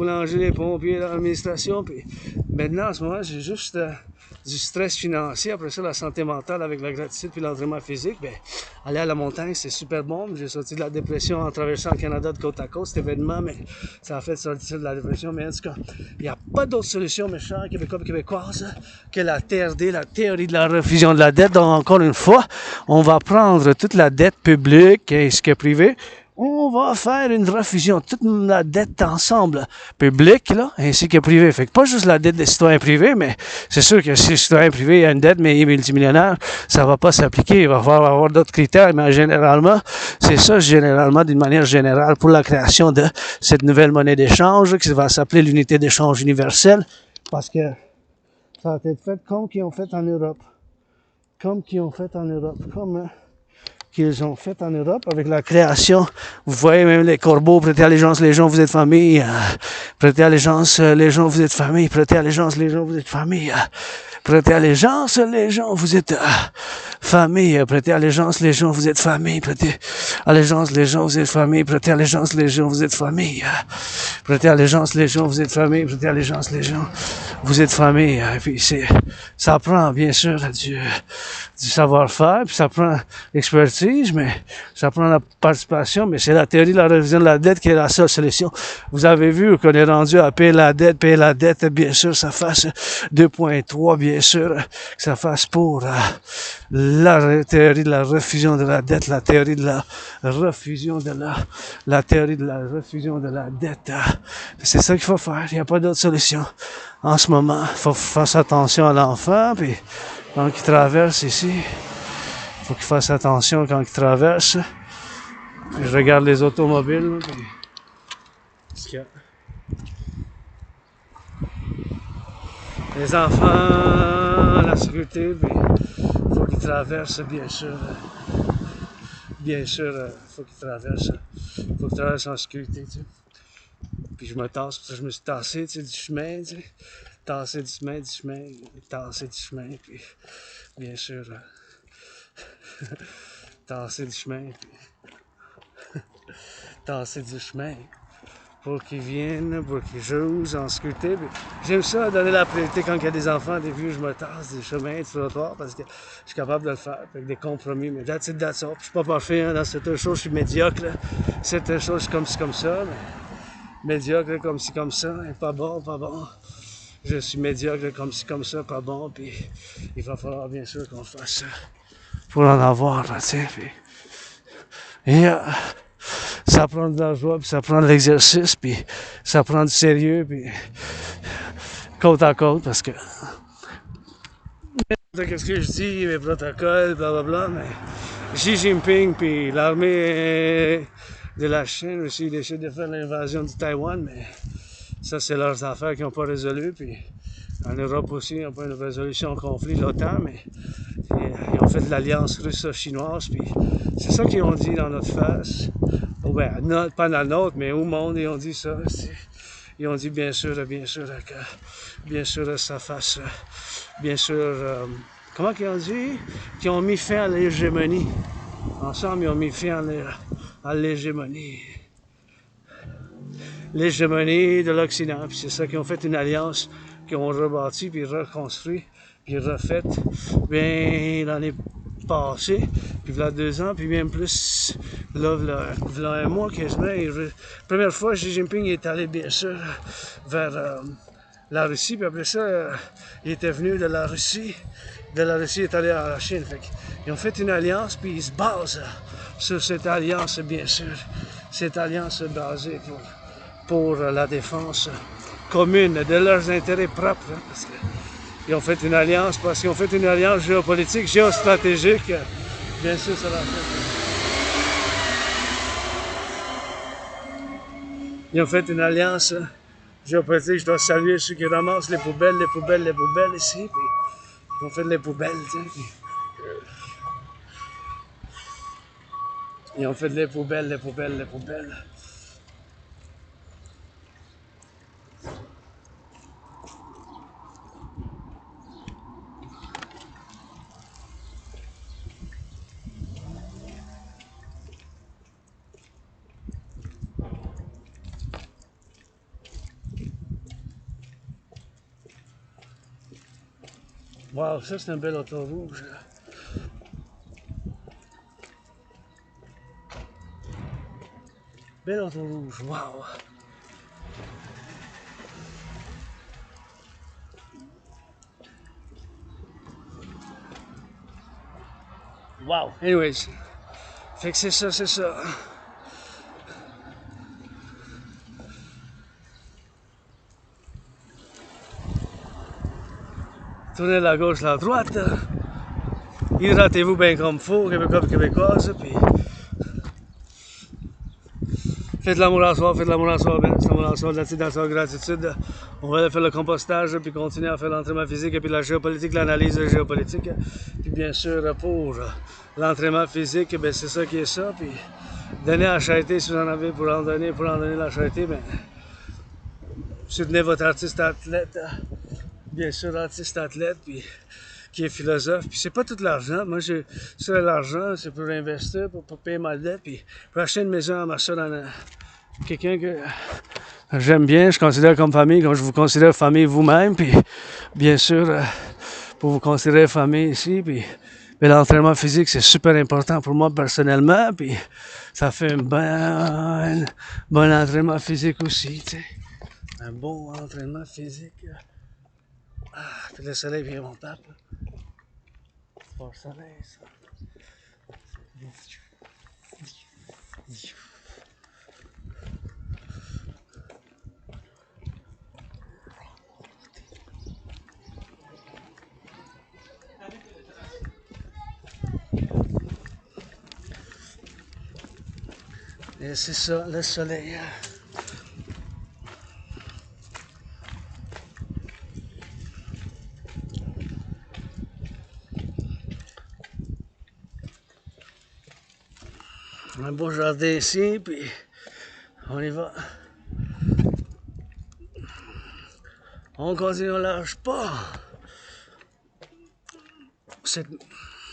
pompiers, l'administration. Puis maintenant, en ce moment, j'ai juste du stress financier. Après ça, la santé mentale avec la gratitude puis l'entraînement physique. Ben, aller à la montagne, c'est super bon. J'ai sorti de la dépression en traversant le Canada de côte à côte, cet événement, mais ça a fait sortir de la dépression. Mais en tout cas, il n'y a pas d'autre solution, mes chers Québécois et Québécoises, que la TRD, la théorie de la refusion de la dette. Donc, encore une fois, on va prendre toute la dette publique et ce qui est privé. On va faire une refusion, toute la dette ensemble, publique, là, ainsi que privée. Fait que pas juste la dette des citoyens privés, mais c'est sûr que si le citoyen privé a une dette, mais il est multimillionnaire, ça va pas s'appliquer. Il va falloir avoir d'autres critères, mais généralement, c'est ça, d'une manière générale, pour la création de cette nouvelle monnaie d'échange, qui va s'appeler l'unité d'échange universelle, parce que ça va être fait comme qu'ils ont fait en Europe. Qu'ils ont fait en Europe avec la création. Vous voyez même les corbeaux, prêtez allégeance, les gens, vous êtes famille. Prêtez allégeance, les gens, vous êtes famille. Prêtez allégeance, les gens, vous êtes famille. Prêtez allégeance, les gens, vous êtes famille. Prêtez allégeance, les gens, vous êtes famille. Prêtez allégeance, les gens, vous êtes famille. Prêtez allégeance, les gens, vous êtes famille. Prêtez allégeance, les gens, vous êtes famille. Prêtez allégeance, les gens, vous êtes famille. Et puis ça prend bien sûr du savoir-faire, puis ça prend l'expertise, mais ça prend la participation, mais c'est la théorie de la révision de la dette qui est la seule solution. Vous avez vu qu'on est rendu à payer la dette, bien sûr, ça fasse 2,3, bien sûr, que ça fasse pour la théorie de la refusion de la dette, la théorie de la refusion de la théorie de la refusion de la dette. C'est ça qu'il faut faire, il n'y a pas d'autre solution. En ce moment, il faut faire attention à l'enfant, puis quand il traverse ici, il faut qu'il fasse attention quand il traverse. Puis je regarde les automobiles, puis ce qu'il y a. Les enfants, la sécurité, puis il faut qu'ils traversent, bien sûr. Bien sûr, il faut qu'ils traversent. Il faut qu'ils traversent en sécurité, tu sais. Puis je me tasse, parce que je me suis tassé, tu sais, du chemin, tu sais. Tasser du chemin, puis bien sûr, tasser du chemin, puis tasser du chemin, pour qu'ils viennent, pour qu'ils jouent en sécurité. J'aime ça, donner la priorité quand il y a des enfants, des vieux, je me tasse des chemins, du trottoir, parce que je suis capable de le faire, avec des compromis, mais that's it, that's all. Je suis pas parfait, hein, dans certaines choses, je suis médiocre, là. Certaines choses, je suis comme ça, mais médiocre, comme ci, comme ça, et pas bon. Je suis médiocre comme ci, comme ça, pas bon, puis il va falloir bien sûr qu'on fasse ça pour en avoir, tu sais. Et ça prend de la joie, puis ça prend de l'exercice, puis ça prend du sérieux, puis côte à côte, parce que qu'est-ce que je dis, mes protocoles, blablabla, mais Xi Jinping puis l'armée de la Chine aussi décident de faire l'invasion du Taïwan, mais ça c'est leurs affaires qu'ils n'ont pas résolues, puis en Europe aussi, ils n'ont pas une résolution au conflit, l'OTAN, mais ils ont fait de l'alliance russo-chinoise, puis c'est ça qu'ils ont dit dans notre face. Oh ben, pas dans la nôtre, mais au monde, ils ont dit ça. Ils ont dit bien sûr que ça fasse, bien sûr, comment qu'ils ont dit? Qu'ils ont mis fin à l'hégémonie. Ensemble, ils ont mis fin à l'hégémonie. L'hégémonie de l'Occident, puis c'est ça qu'ils ont fait une alliance, qu'ils ont rebâti, puis reconstruit, puis refait, bien l'année passée, puis il y a 2 ans, puis bien plus, là, un mois quasiment. Première fois, Xi Jinping est allé, bien sûr, vers la Russie, puis après ça, il était venu de la Russie. De la Russie, il est allé à la Chine. Fait ils ont fait une alliance, puis ils se basent sur cette alliance, bien sûr. Cette alliance basée pour la défense commune de leurs intérêts propres. Hein, parce qu'ils ont fait une alliance, parce qu'ils ont fait une alliance géopolitique, géostratégique. Bien sûr, ça l'a fait. Ils ont fait une alliance géopolitique. Je dois saluer ceux qui ramassent les poubelles ici. Puis ils ont fait les poubelles, tu sais. Ils ont fait les poubelles. Wow, ça c'est un bel auto rouge. Bel auto rouge, wow. Wow. Anyways, fait que c'est ça. Tournez la gauche, la droite. Hydratez-vous bien comme faut, Québécois et Québécoises, puis faites l'amour à soi, ben, faites l'amour à soi, dans sa gratitude. On va faire le compostage, puis continuer à faire l'entraînement physique, et puis la géopolitique, l'analyse géopolitique. Puis bien sûr, pour l'entraînement physique, ben, c'est ça qui est ça, puis donner à la charité si vous en avez pour en donner la charité, ben, soutenez votre artiste athlète, bien sûr, artiste athlète, puis qui est philosophe. Puis c'est pas tout l'argent. Moi, l'argent, c'est pour investir, pour payer ma dette, puis pour acheter une maison à ma soeur, quelqu'un que j'aime bien, je considère comme famille, comme je vous considère famille vous-même, puis bien sûr, pour vous considérer famille ici, puis mais l'entraînement physique, c'est super important pour moi personnellement, puis ça fait un bon entraînement physique aussi, tu sais. Un bon entraînement physique. Ah, puis le soleil vient mon pape. C'est pas le soleil, ça. Et c'est ça, le soleil. Un beau jardin ici, puis on y va. On continue, on lâche pas.